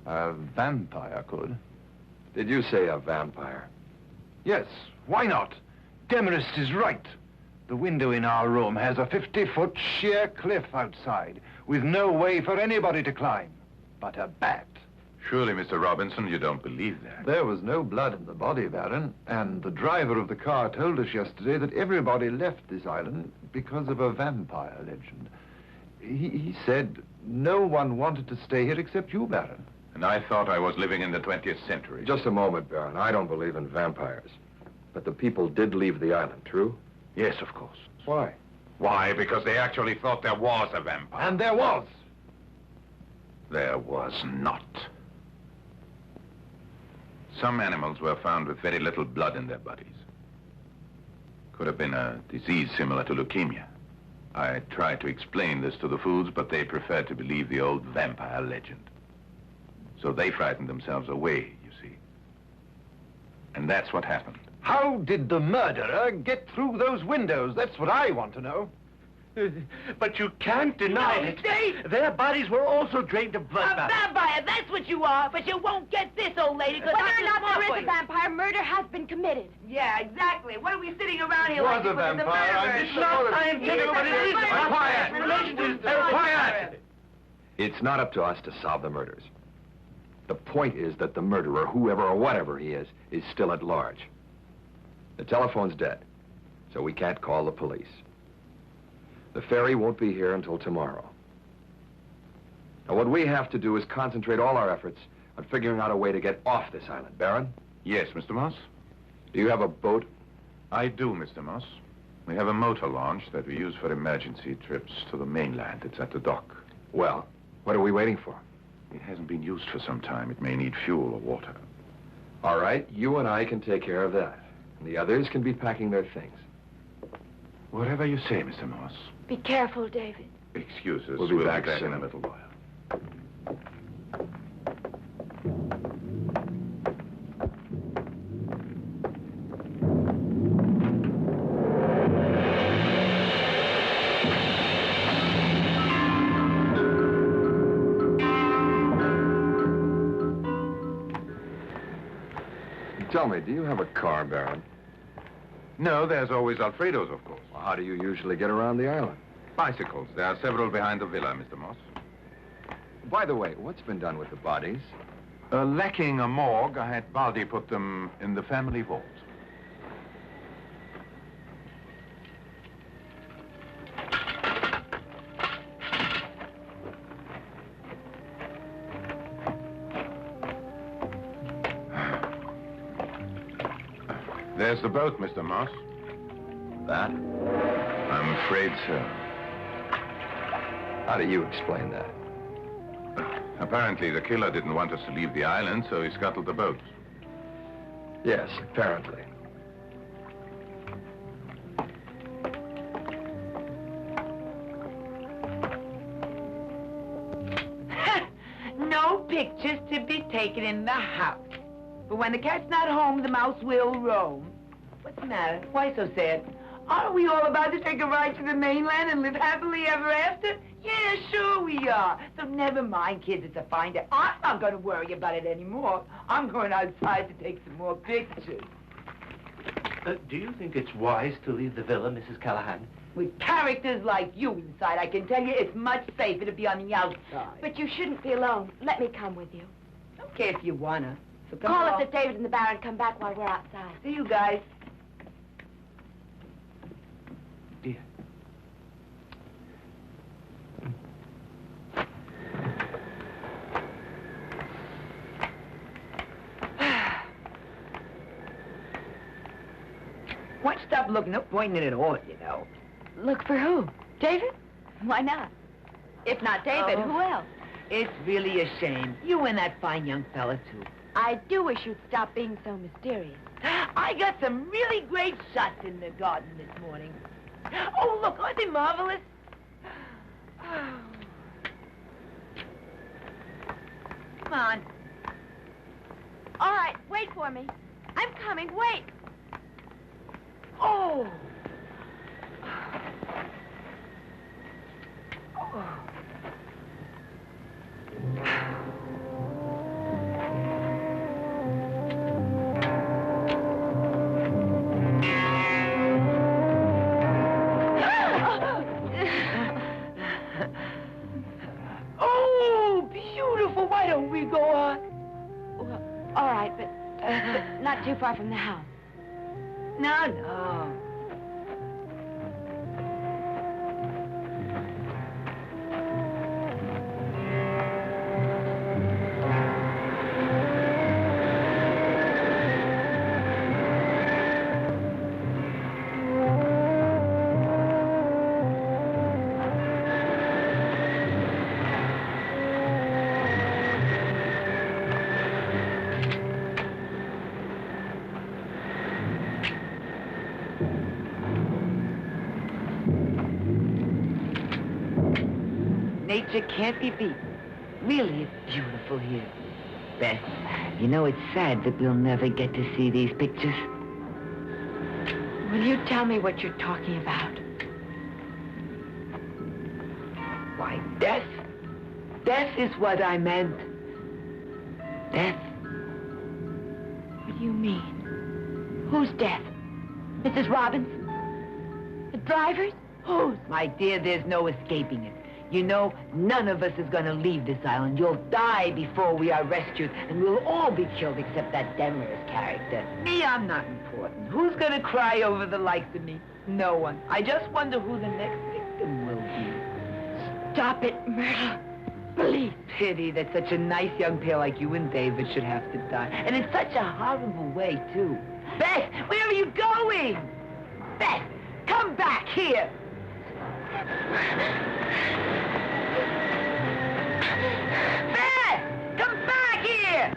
A vampire could. Did you say a vampire? Yes, why not? Demarest is right. The window in our room has a 50-foot sheer cliff outside, with no way for anybody to climb, but a bat. Surely, Mr. Robinson, you don't believe that. There was no blood in the body, Baron, and the driver of the car told us yesterday that everybody left this island because of a vampire legend. He said no one wanted to stay here except you, Baron. And I thought I was living in the 20th century. Just a moment, Baron. I don't believe in vampires. But the people did leave the island, true? Yes, of course. Why? Why? Because they actually thought there was a vampire. And there was. There was not. Some animals were found with very little blood in their bodies. Could have been a disease similar to leukemia. I tried to explain this to the fools, but they preferred to believe the old vampire legend. So they frightened themselves away, you see. And that's what happened. How did the murderer get through those windows? That's what I want to know. But you can't deny No, it. Dave! Their bodies were also drained of blood. A vampire, that's what you are, but you won't get this, old lady, because Whether or not there is a vampire, murder has been committed. Yeah, exactly. What are we sitting around here Was like a because of the vampire. I'm murderer? just not scientific, but it is. Quiet. Relation to Quiet. It's not up to us to solve the murders. The point is that the murderer, whoever or whatever he is still at large. The telephone's dead, so we can't call the police. The ferry won't be here until tomorrow. Now, what we have to do is concentrate all our efforts on figuring out a way to get off this island. Baron? Yes, Mr. Moss? Do you have a boat? I do, Mr. Moss. We have a motor launch that we use for emergency trips to the mainland. It's at the dock. Well, what are we waiting for? It hasn't been used for some time. It may need fuel or water. All right, you and I can take care of that. And the others can be packing their things. Whatever you say, Mr. Moss. Be careful, David. Excuse us. We'll be back in soon. a little while. Tell me, do you have a car, Baron? No, there's always Alfredo's, of course. Well, how do you usually get around the island? Bicycles. There are several behind the villa, Mr. Moss. By the way, what's been done with the bodies? Lacking a morgue, I had Baldi put them in the family vault. There's the boat, Mr. Moss. That? I'm afraid so. How do you explain that? Apparently, the killer didn't want us to leave the island, so he scuttled the boat. Yes, apparently. No pictures to be taken in the house. But when the cat's not home, the mouse will roam. What's the matter? Why so sad? Aren't we all about to take a ride to the mainland and live happily ever after? Yeah, sure we are. So never mind, kids, it's a fine day. I'm not going to worry about it anymore. I'm going outside to take some more pictures. Do you think it's wise to leave the villa, Mrs. Callahan? With characters like you inside, I can tell you it's much safer to be on the outside. But you shouldn't be alone. Let me come with you. Okay, if you wanna. So come Call along. us if David and the Baron come back while we're outside. See you guys. Dear. Why stop looking? No point in it at all, you know. Look for who? David? Why not? If not David, Oh. who else? It's really a shame. You and that fine young fella, too. I do wish you'd stop being so mysterious. I got some really great shots in the garden this morning. Oh, look, aren't they marvelous? Come on. All right, wait for me. I'm coming, wait. Oh. Oh. Oh, beautiful. Why don't we go on? Well, all right, but not too far from the house. No, no. Nature can't be beat. Really, it's beautiful here. Beth, you know it's sad that we'll never get to see these pictures. Will you tell me what you're talking about? Why, death. Death is what I meant. Death. What do you mean? Whose death? Mrs. Robbins? The driver's? Whose? My dear, there's no escaping it. You know, none of us is going to leave this island. You'll die before we are rescued, and we'll all be killed except that Demer's character. Me, I'm not important. Who's going to cry over the likes of me? No one. I just wonder who the next victim will be. Stop it, Myrtle. Please. Pity that such a nice young pair like you and David should have to die. And in such a horrible way, too. Beth, where are you going? Beth, come back here. Beth, come back here.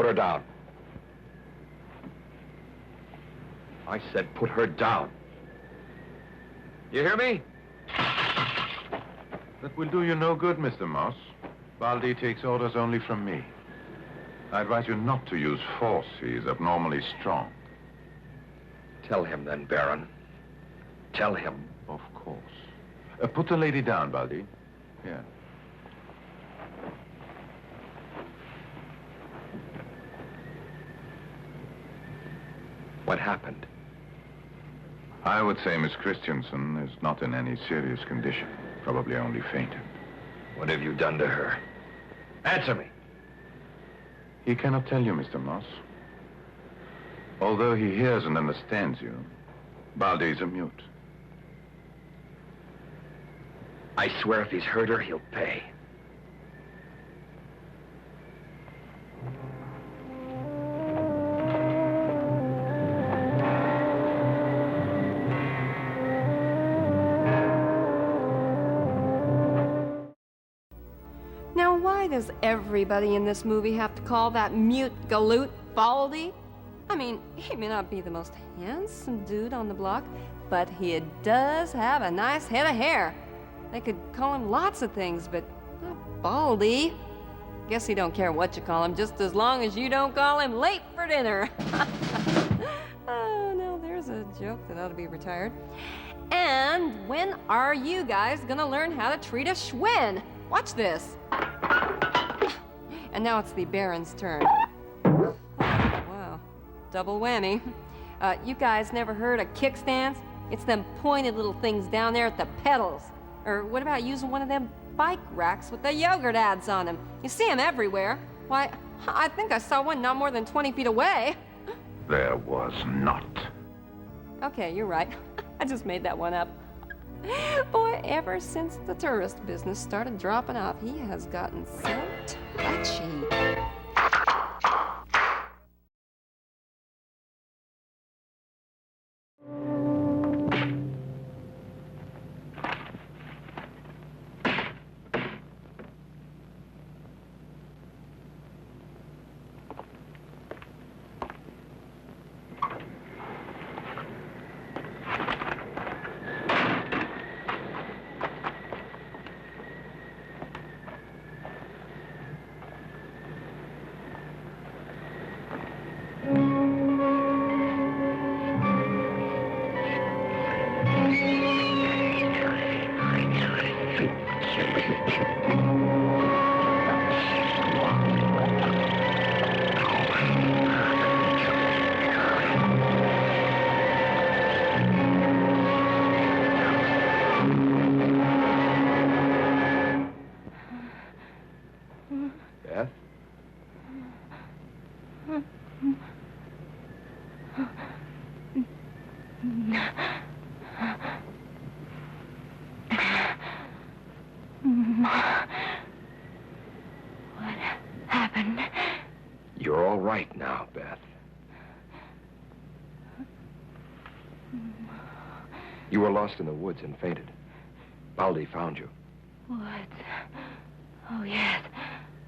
Put her down. I said put her down. You hear me? That will do you no good, Mr. Moss. Baldi takes orders only from me. I advise you not to use force. He is abnormally strong. Tell him then, Baron. Tell him. Of course. Put the lady down, Baldi. Here. What happened? I would say Miss Christensen is not in any serious condition. Probably only fainted. What have you done to her? Answer me. He cannot tell you, Mr. Moss. Although he hears and understands you, Baldi is a mute. I swear if he's hurt her, he'll pay. Now, why does everybody in this movie have to call that mute galoot Baldi? I mean, he may not be the most handsome dude on the block, but he does have a nice head of hair. They could call him lots of things, but not Baldi. Guess he don't care what you call him, just as long as you don't call him late for dinner. Oh, no, there's a joke that ought to be retired. And when are you guys gonna learn how to treat a Schwinn? Watch this. And now it's the Baron's turn. Oh, wow. Double whammy. You guys never heard of kickstands? It's them pointed little things down there at the pedals. Or what about using one of them bike racks with the yogurt ads on them? You see them everywhere. Why, I think I saw one not more than 20 feet away. There was not. Okay, you're right. I just made that one up. Boy, ever since the tourist business started dropping off, he has gotten so touchy. Beth? What happened? You're all right now, Beth. You were lost in the woods and fainted. Baldi found you. Woods. Oh, yes.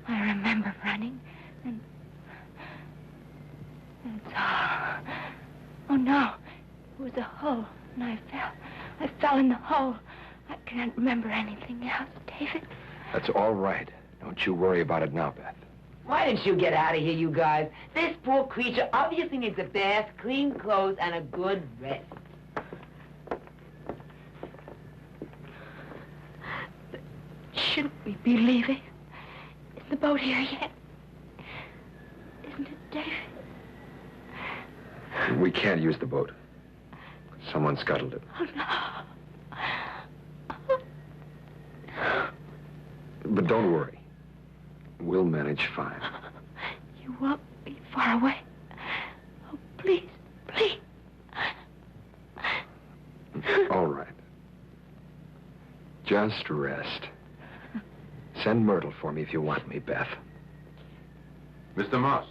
I remember running. And so... Oh, no. It was a hole, and I fell in the hole. I can't remember anything else, David. That's all right. Don't you worry about it now, Beth. Why don't you get out of here, you guys? This poor creature obviously needs a bath, clean clothes, and a good rest. Shouldn't we be leaving? Is the boat here yet? Isn't it, David? We can't use the boat. Someone scuttled it. Oh, no. But don't worry. We'll manage fine. You won't be far away. Oh, please, please. All right. Just rest. Send Myrtle for me if you want me, Beth. Mr. Moss.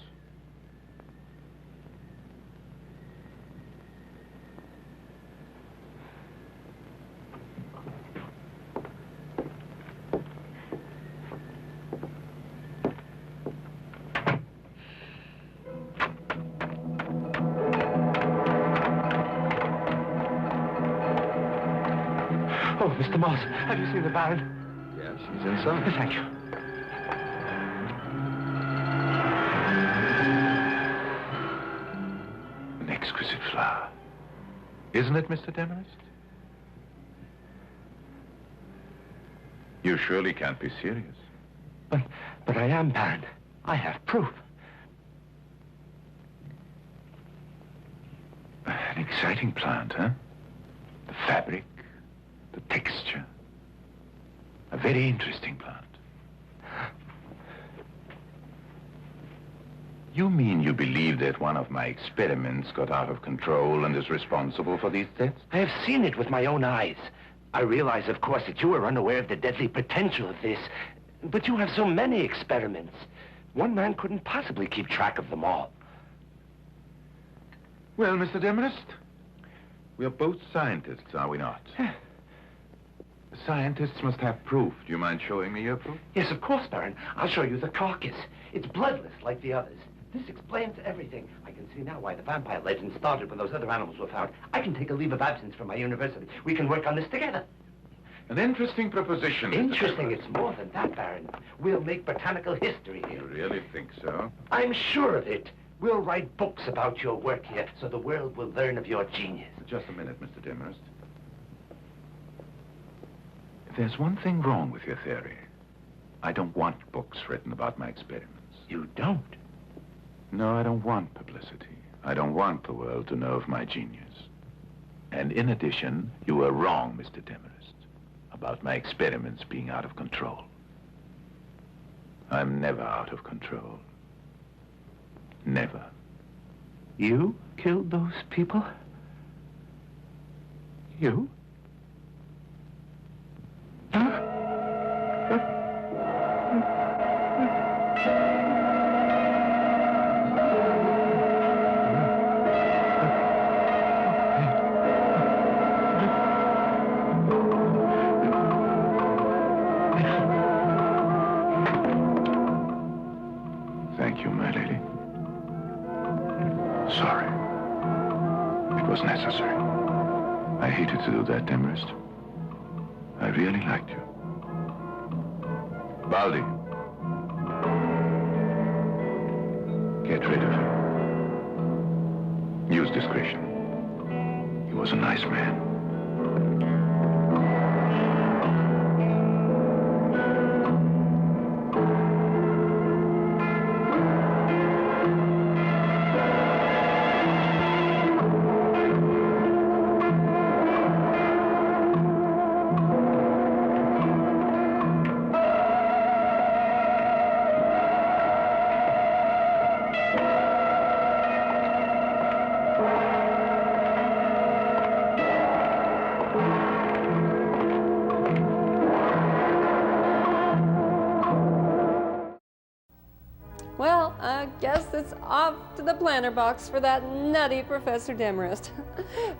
Mr. Moss, have you seen the Baron? Yes, he's inside. Thank you. An exquisite flower. Isn't it, Mr. Demarest? You surely can't be serious. But I am, Baron. I have proof. An exciting plant, huh? The fabric, the texture. A very interesting plant. You mean you believe that one of my experiments got out of control and is responsible for these deaths? I have seen it with my own eyes. I realize, of course, that you are unaware of the deadly potential of this. But you have so many experiments. One man couldn't possibly keep track of them all. Well, Mr. Demarest, we are both scientists, are we not? Scientists must have proof. Do you mind showing me your proof? Yes, of course, Baron. I'll show you the carcass. It's bloodless like the others. This explains everything. I can see now why the vampire legend started when those other animals were found. I can take a leave of absence from my university. We can work on this together. An interesting proposition. Interesting? It's more than that, Baron. We'll make botanical history here. You really think so? I'm sure of it. We'll write books about your work here so the world will learn of your genius. Just a minute, Mr. Demarest. If there's one thing wrong with your theory, I don't want books written about my experiments. You don't? No, I don't want publicity. I don't want the world to know of my genius. And in addition, you were wrong, Mr. Demarest, about my experiments being out of control. I'm never out of control. Never. You killed those people? You? Thank you, my lady. Sorry. It was necessary. I hated to do that, Demarest. I really liked you. Baldi. Get rid of him. Use discretion. He was a nice man. Well, I guess it's off to the planter box for that nutty Professor Demarest.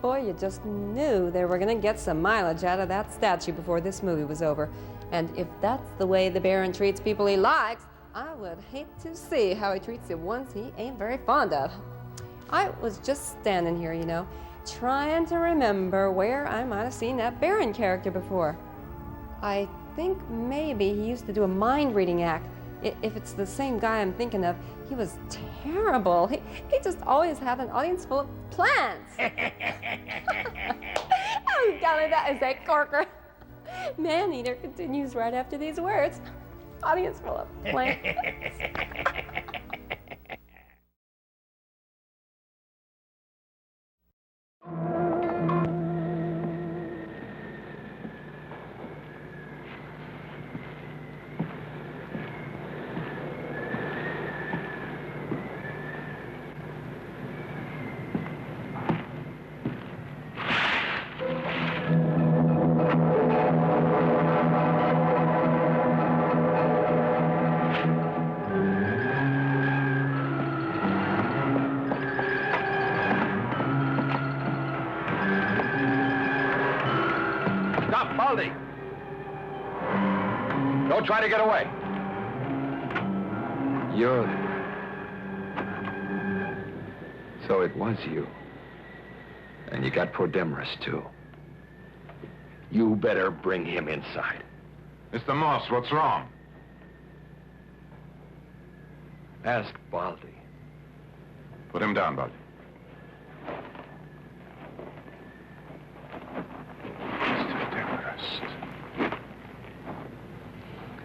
Boy, you just knew they were going to get some mileage out of that statue before this movie was over. And if that's the way the Baron treats people he likes, I would hate to see how he treats the ones he ain't very fond of. I was just standing here, you know, trying to remember where I might have seen that Baron character before. I think maybe he used to do a mind-reading act. If it's the same guy I'm thinking of, he was terrible. He just always had an audience full of plants. Oh, golly, that is a corker. Maneater continues right after these words. Audience full of plants. Stop, Baldi! Don't try to get away. You're... So it was you. And you got poor Demarest, too. You better bring him inside. Mr. Moss, what's wrong? Ask Baldy. Put him down, Baldy. Mr. Demarest.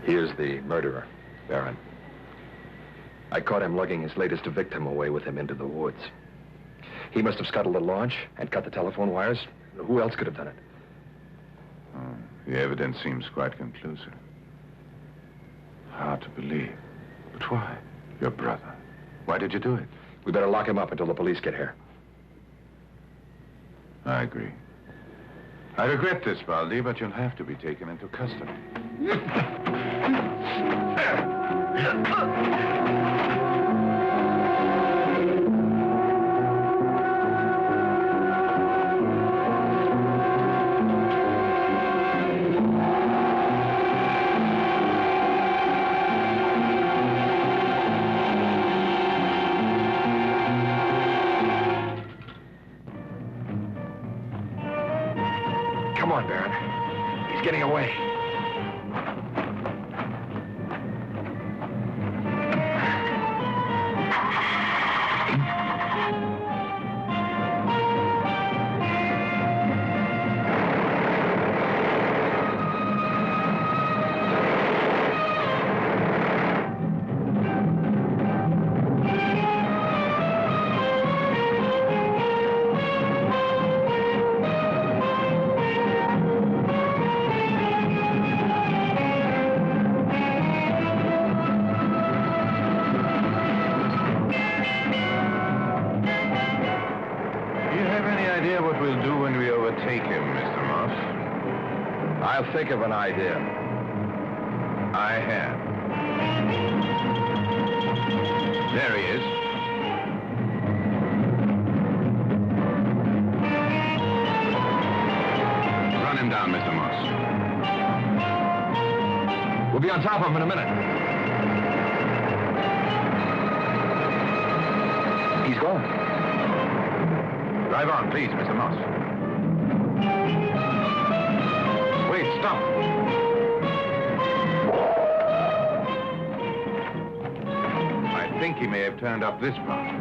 Here's the murderer, Baron. I caught him lugging his latest victim away with him into the woods. He must have scuttled the launch and cut the telephone wires. Who else could have done it? Oh, the evidence seems quite conclusive. Hard to believe. But why? Your brother. Why did you do it? We better lock him up until the police get here. I agree. I regret this, Baldi, but you'll have to be taken into custody. Come on, Baron. He's getting away. I'll think of an idea. I have. There he is. Run him down, Mr. Moss. We'll be on top of him in a minute. He's gone. Drive on, please, Mr. Moss. Wait, stop. I think he may have turned up this part.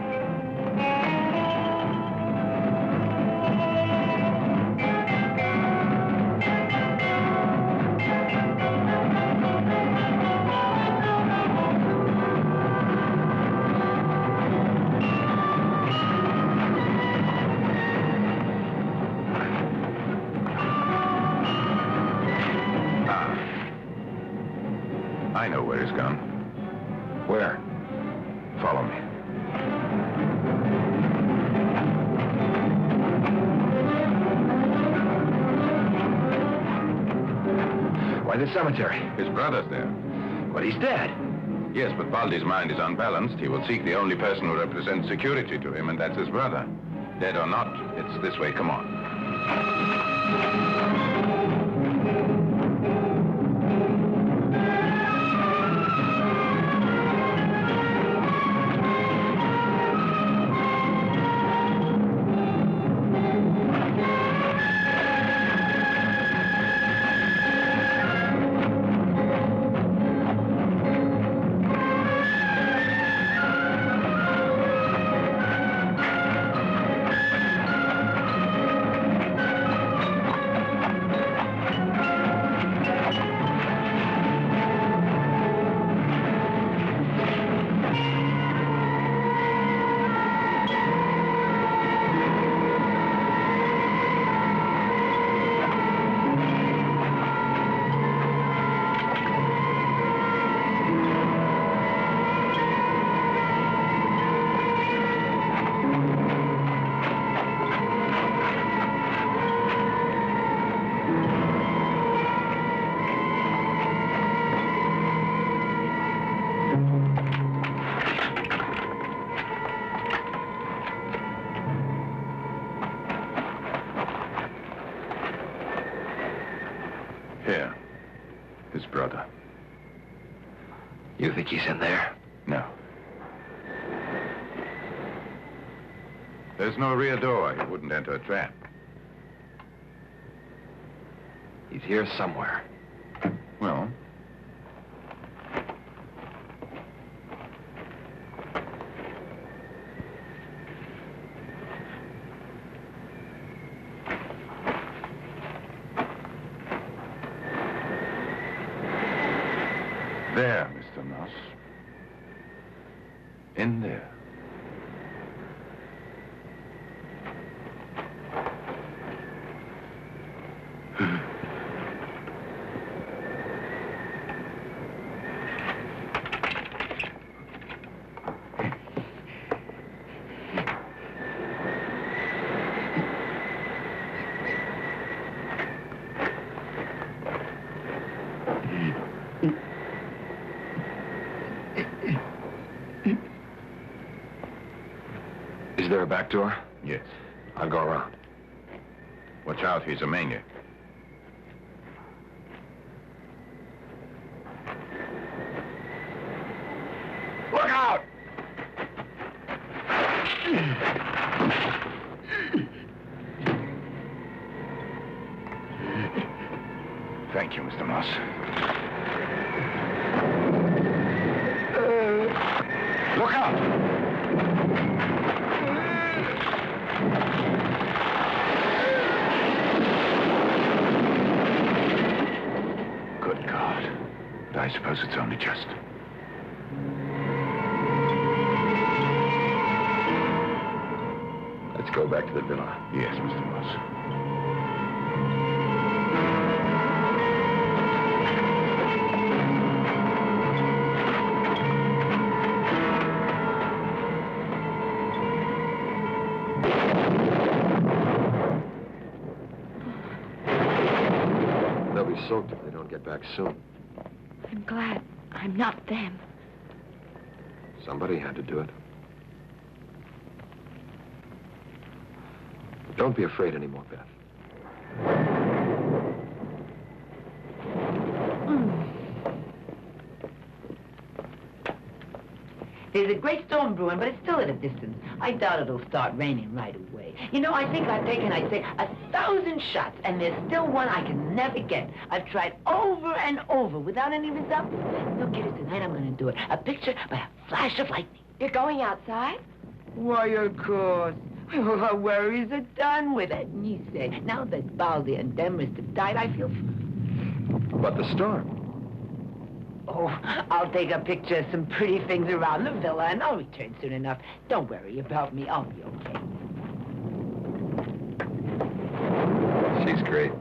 I know where he's gone. Where? Follow me. Why, the cemetery. His brother's there. But he's dead. Yes, but Baldi's mind is unbalanced. He will seek the only person who represents security to him, and that's his brother. Dead or not, it's this way. Come on. Here. His brother. You think he's in there? No. There's no rear door. He wouldn't enter a trap. He's here somewhere. Well? There, Mr. Moss. In there. Is there a back door? Yes. I'll go around. Watch out, he's a maniac. Look out! Thank you, Mr. Moss. Look out! Good God. But I suppose it's only just. Let's go back to the villa. Yes, Mr. Moss. They'll be soaked if they don't get back soon. I'm glad I'm not them. Somebody had to do it. Don't be afraid anymore, Beth. There's a great storm brewing, but it's still at a distance. I doubt it'll start raining right away. You know, I think I've taken, I'd say, 1,000 shots, and there's still one I can never get. I've tried over and over without any result. Look, kiddies, tonight I'm going to do it. A picture by a flash of lightning. You're going outside? Why, of course. Our worries are done with it. And you say, now that Baldy and Demers have died, I feel... But the storm. Oh, I'll take a picture of some pretty things around the villa, and I'll return soon enough. Don't worry about me. I'll be okay. She's great.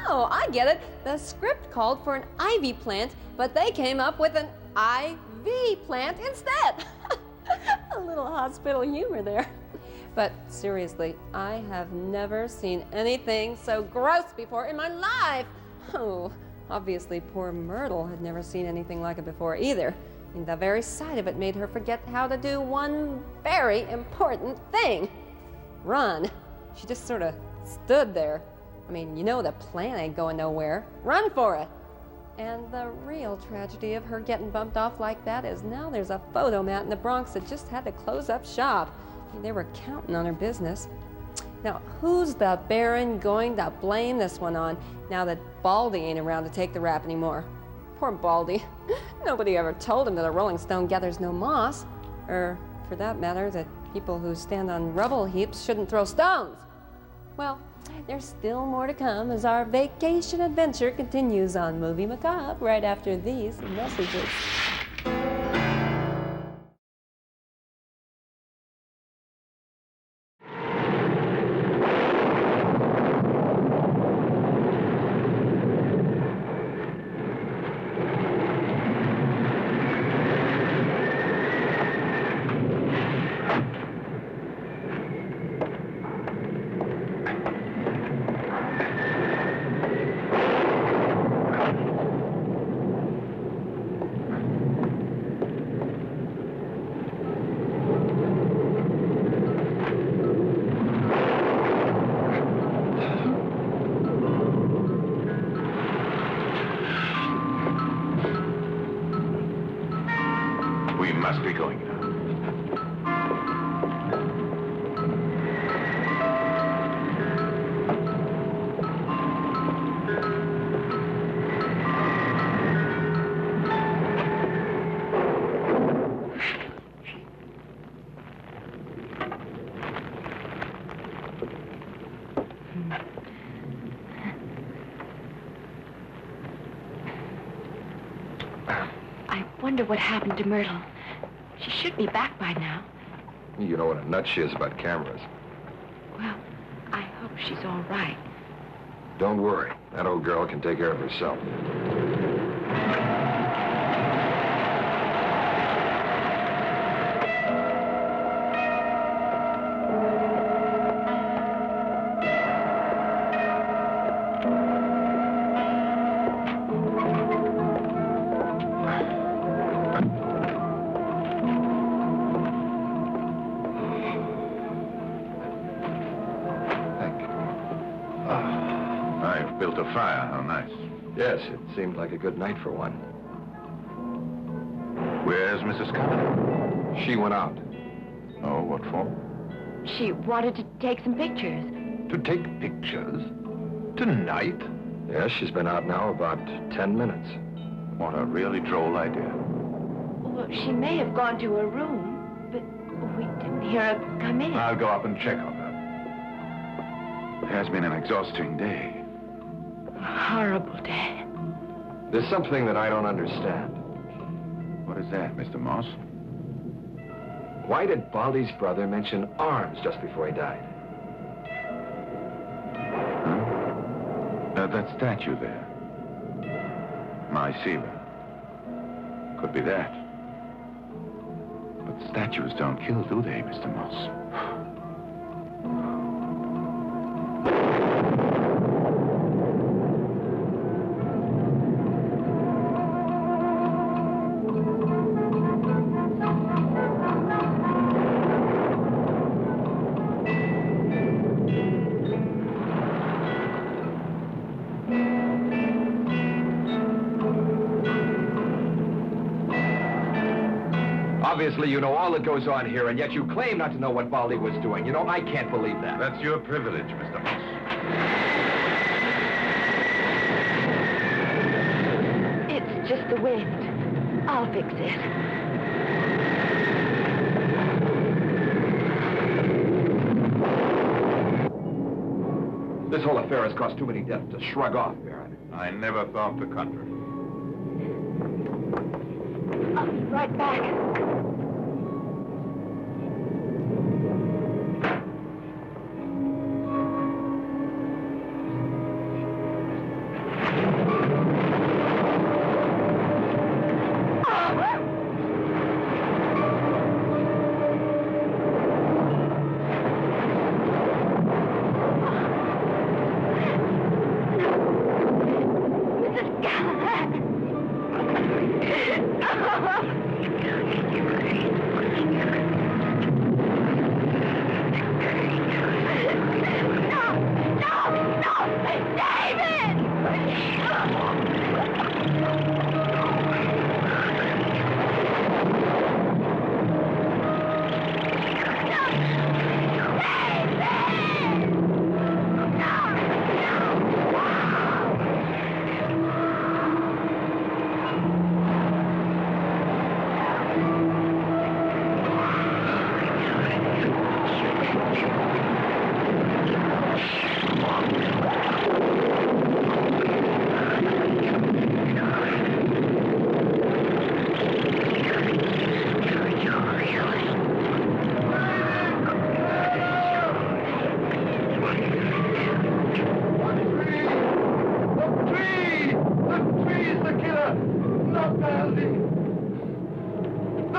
Oh, I get it. The script called for an ivy plant, but they came up with an IV plant instead. A little hospital humor there. But seriously, I have never seen anything so gross before in my life. Oh, obviously poor Myrtle had never seen anything like it before either. And the very sight of it made her forget how to do one very important thing. Run. She just sort of stood there. I mean, you know the plan ain't going nowhere. Run for it. And the real tragedy of her getting bumped off like that is now there's a photomat in the Bronx that just had to close up shop. I mean, they were counting on her business. Now, who's the Baron going to blame this one on now that Baldy ain't around to take the rap anymore? Poor Baldy. Nobody ever told him that a rolling stone gathers no moss. Or, for that matter, that people who stand on rubble heaps shouldn't throw stones. Well, there's still more to come as our vacation adventure continues on Movie Macabre right after these messages. We must be going now. I wonder what happened to Myrtle. She should be back by now. You know what a nut she is about cameras. Well, I hope she's all right. Don't worry. That old girl can take care of herself. I've built a fire. How nice. Yes, it seemed like a good night for one. Where's Mrs. Carter? She went out. Oh, what for? She wanted to take some pictures. To take pictures? Tonight? Yes, she's been out now about 10 minutes. What a really droll idea. Well, she may have gone to her room, but we didn't hear her come in. I'll go up and check on her. It has been an exhausting day. A horrible day. There's something that I don't understand. What is that, Mr. Moss? Why did Baldy's brother mention arms just before he died? Huh? That statue there. My Siva. Could be that. But statues don't kill, do they, Mr. Moss? Obviously, you know all that goes on here, and yet you claim not to know what Baldy was doing. You know, I can't believe that. That's your privilege, Mr. Moss. It's just the wind. I'll fix it. This whole affair has cost too many deaths to shrug off, Baron. I never thought the contrary. I'll be right back.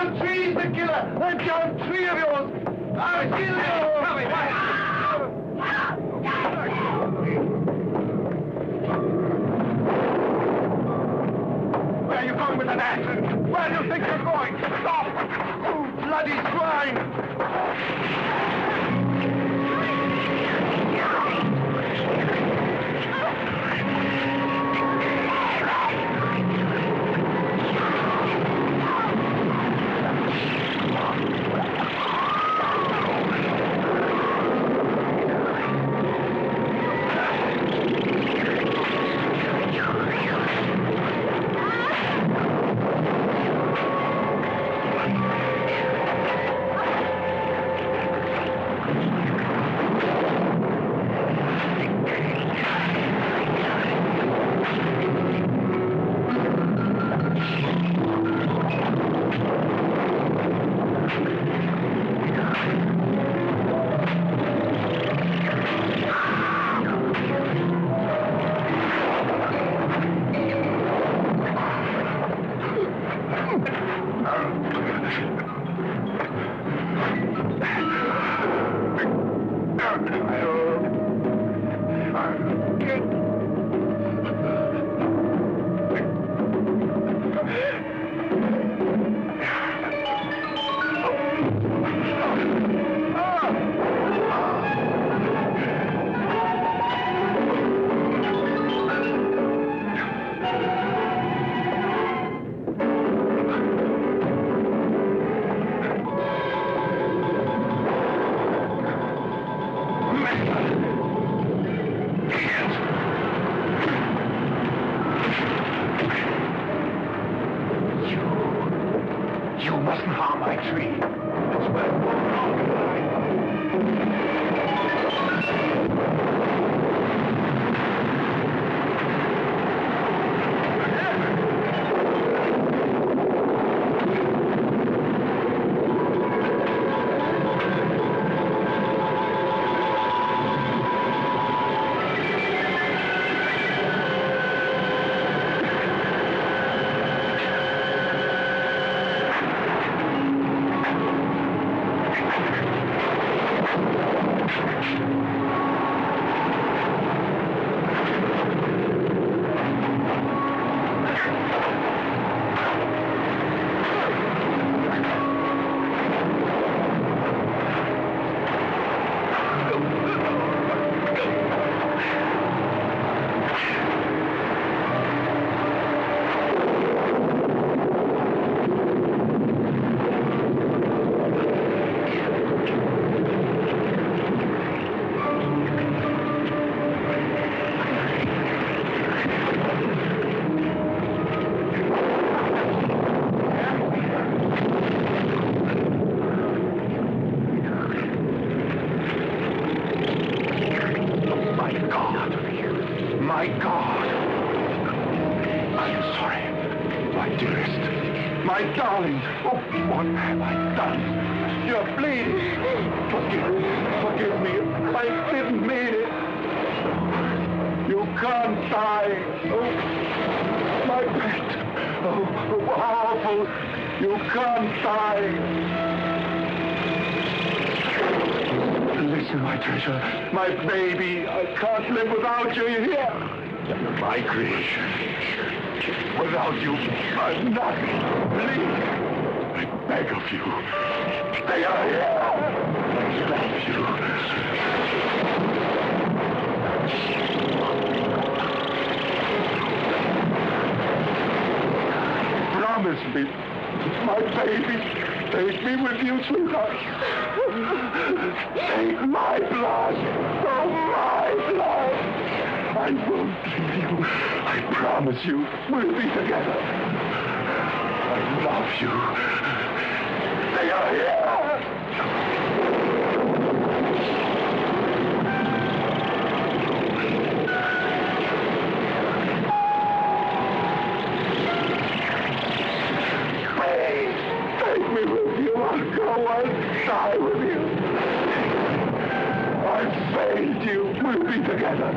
the tree! He's the killer! I've killed 3 of yours! I'll kill you! Tell me, where are you going with that axe? Where do you think you're going? Stop! You bloody swine! You mustn't harm my tree. It's My God! I'm sorry, my dearest, my darling. Oh, what have I done? You're bleeding. Forgive me. I didn't mean it. You can't die. Oh, my pet. Oh, awful. You can't die. Listen, my treasure, my baby, I can't live without you. You hear? You're my creation. Without you, I'm nothing. Please, I beg of you. Stay out here. I love you. Promise me, my baby. Take me with you, sweetheart. Take my blood. Oh, my blood. I won't leave you. I promise you, we'll be together. I love you. They are here. Take me with you. I'll go. I'll die with you. I've failed you. We'll be together.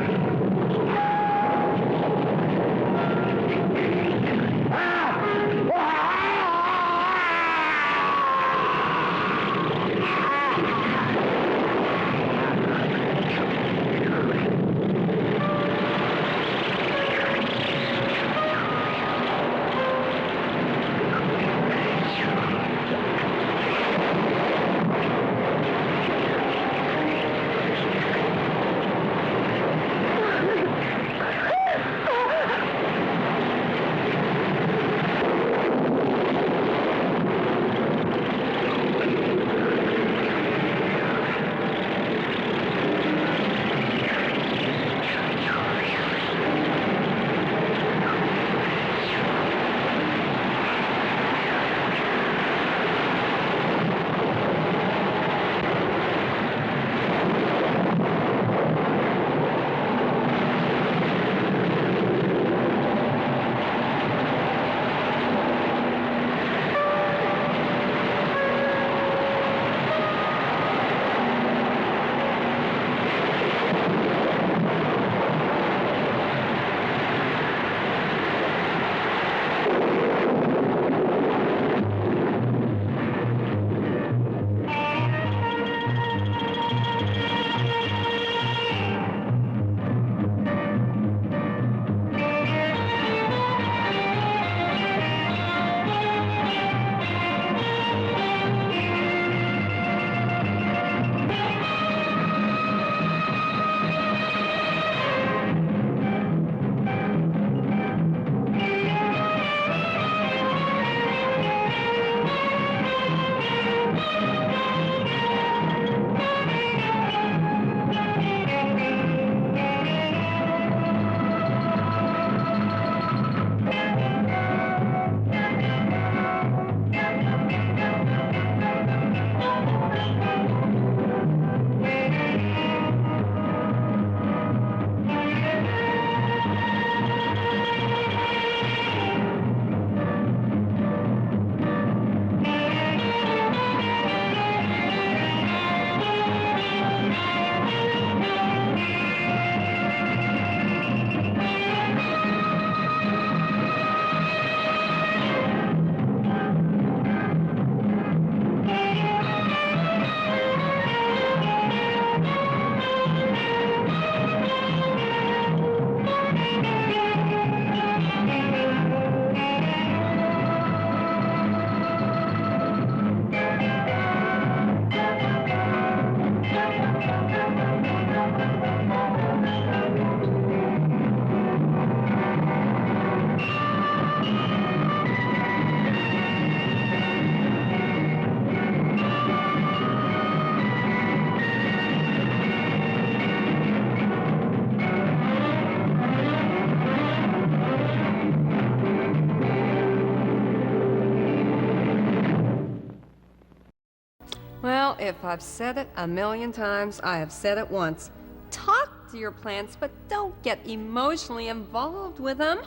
if I've said it a million times, I have said it once. Talk to your plants, but don't get emotionally involved with them.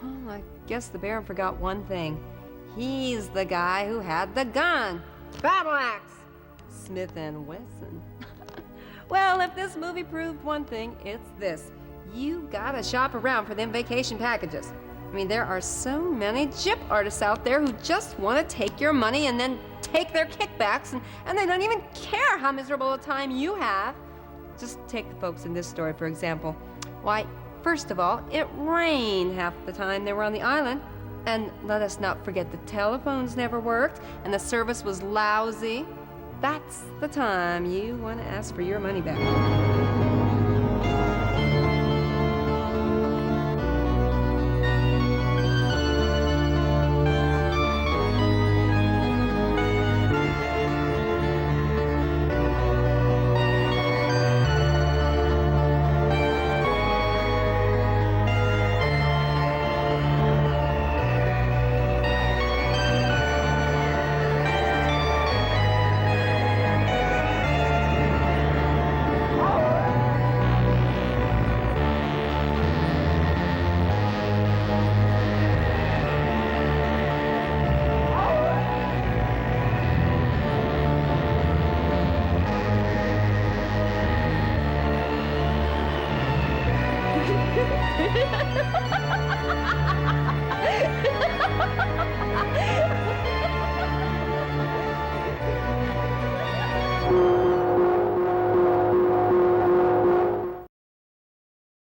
Well, I guess the Baron forgot one thing. He's the guy who had the gun. Battle axe. Smith & Wesson. Well, if this movie proved one thing, it's this. You gotta shop around for them vacation packages. I mean, there are so many gyp artists out there who just want to take your money and then take their kickbacks, and they don't even care how miserable a time you have. Just take the folks in this story, for example. Why, first of all, it rained half the time they were on the island. And let us not forget the telephones never worked, and the service was lousy. That's the time you want to ask for your money back. Ha ha ha!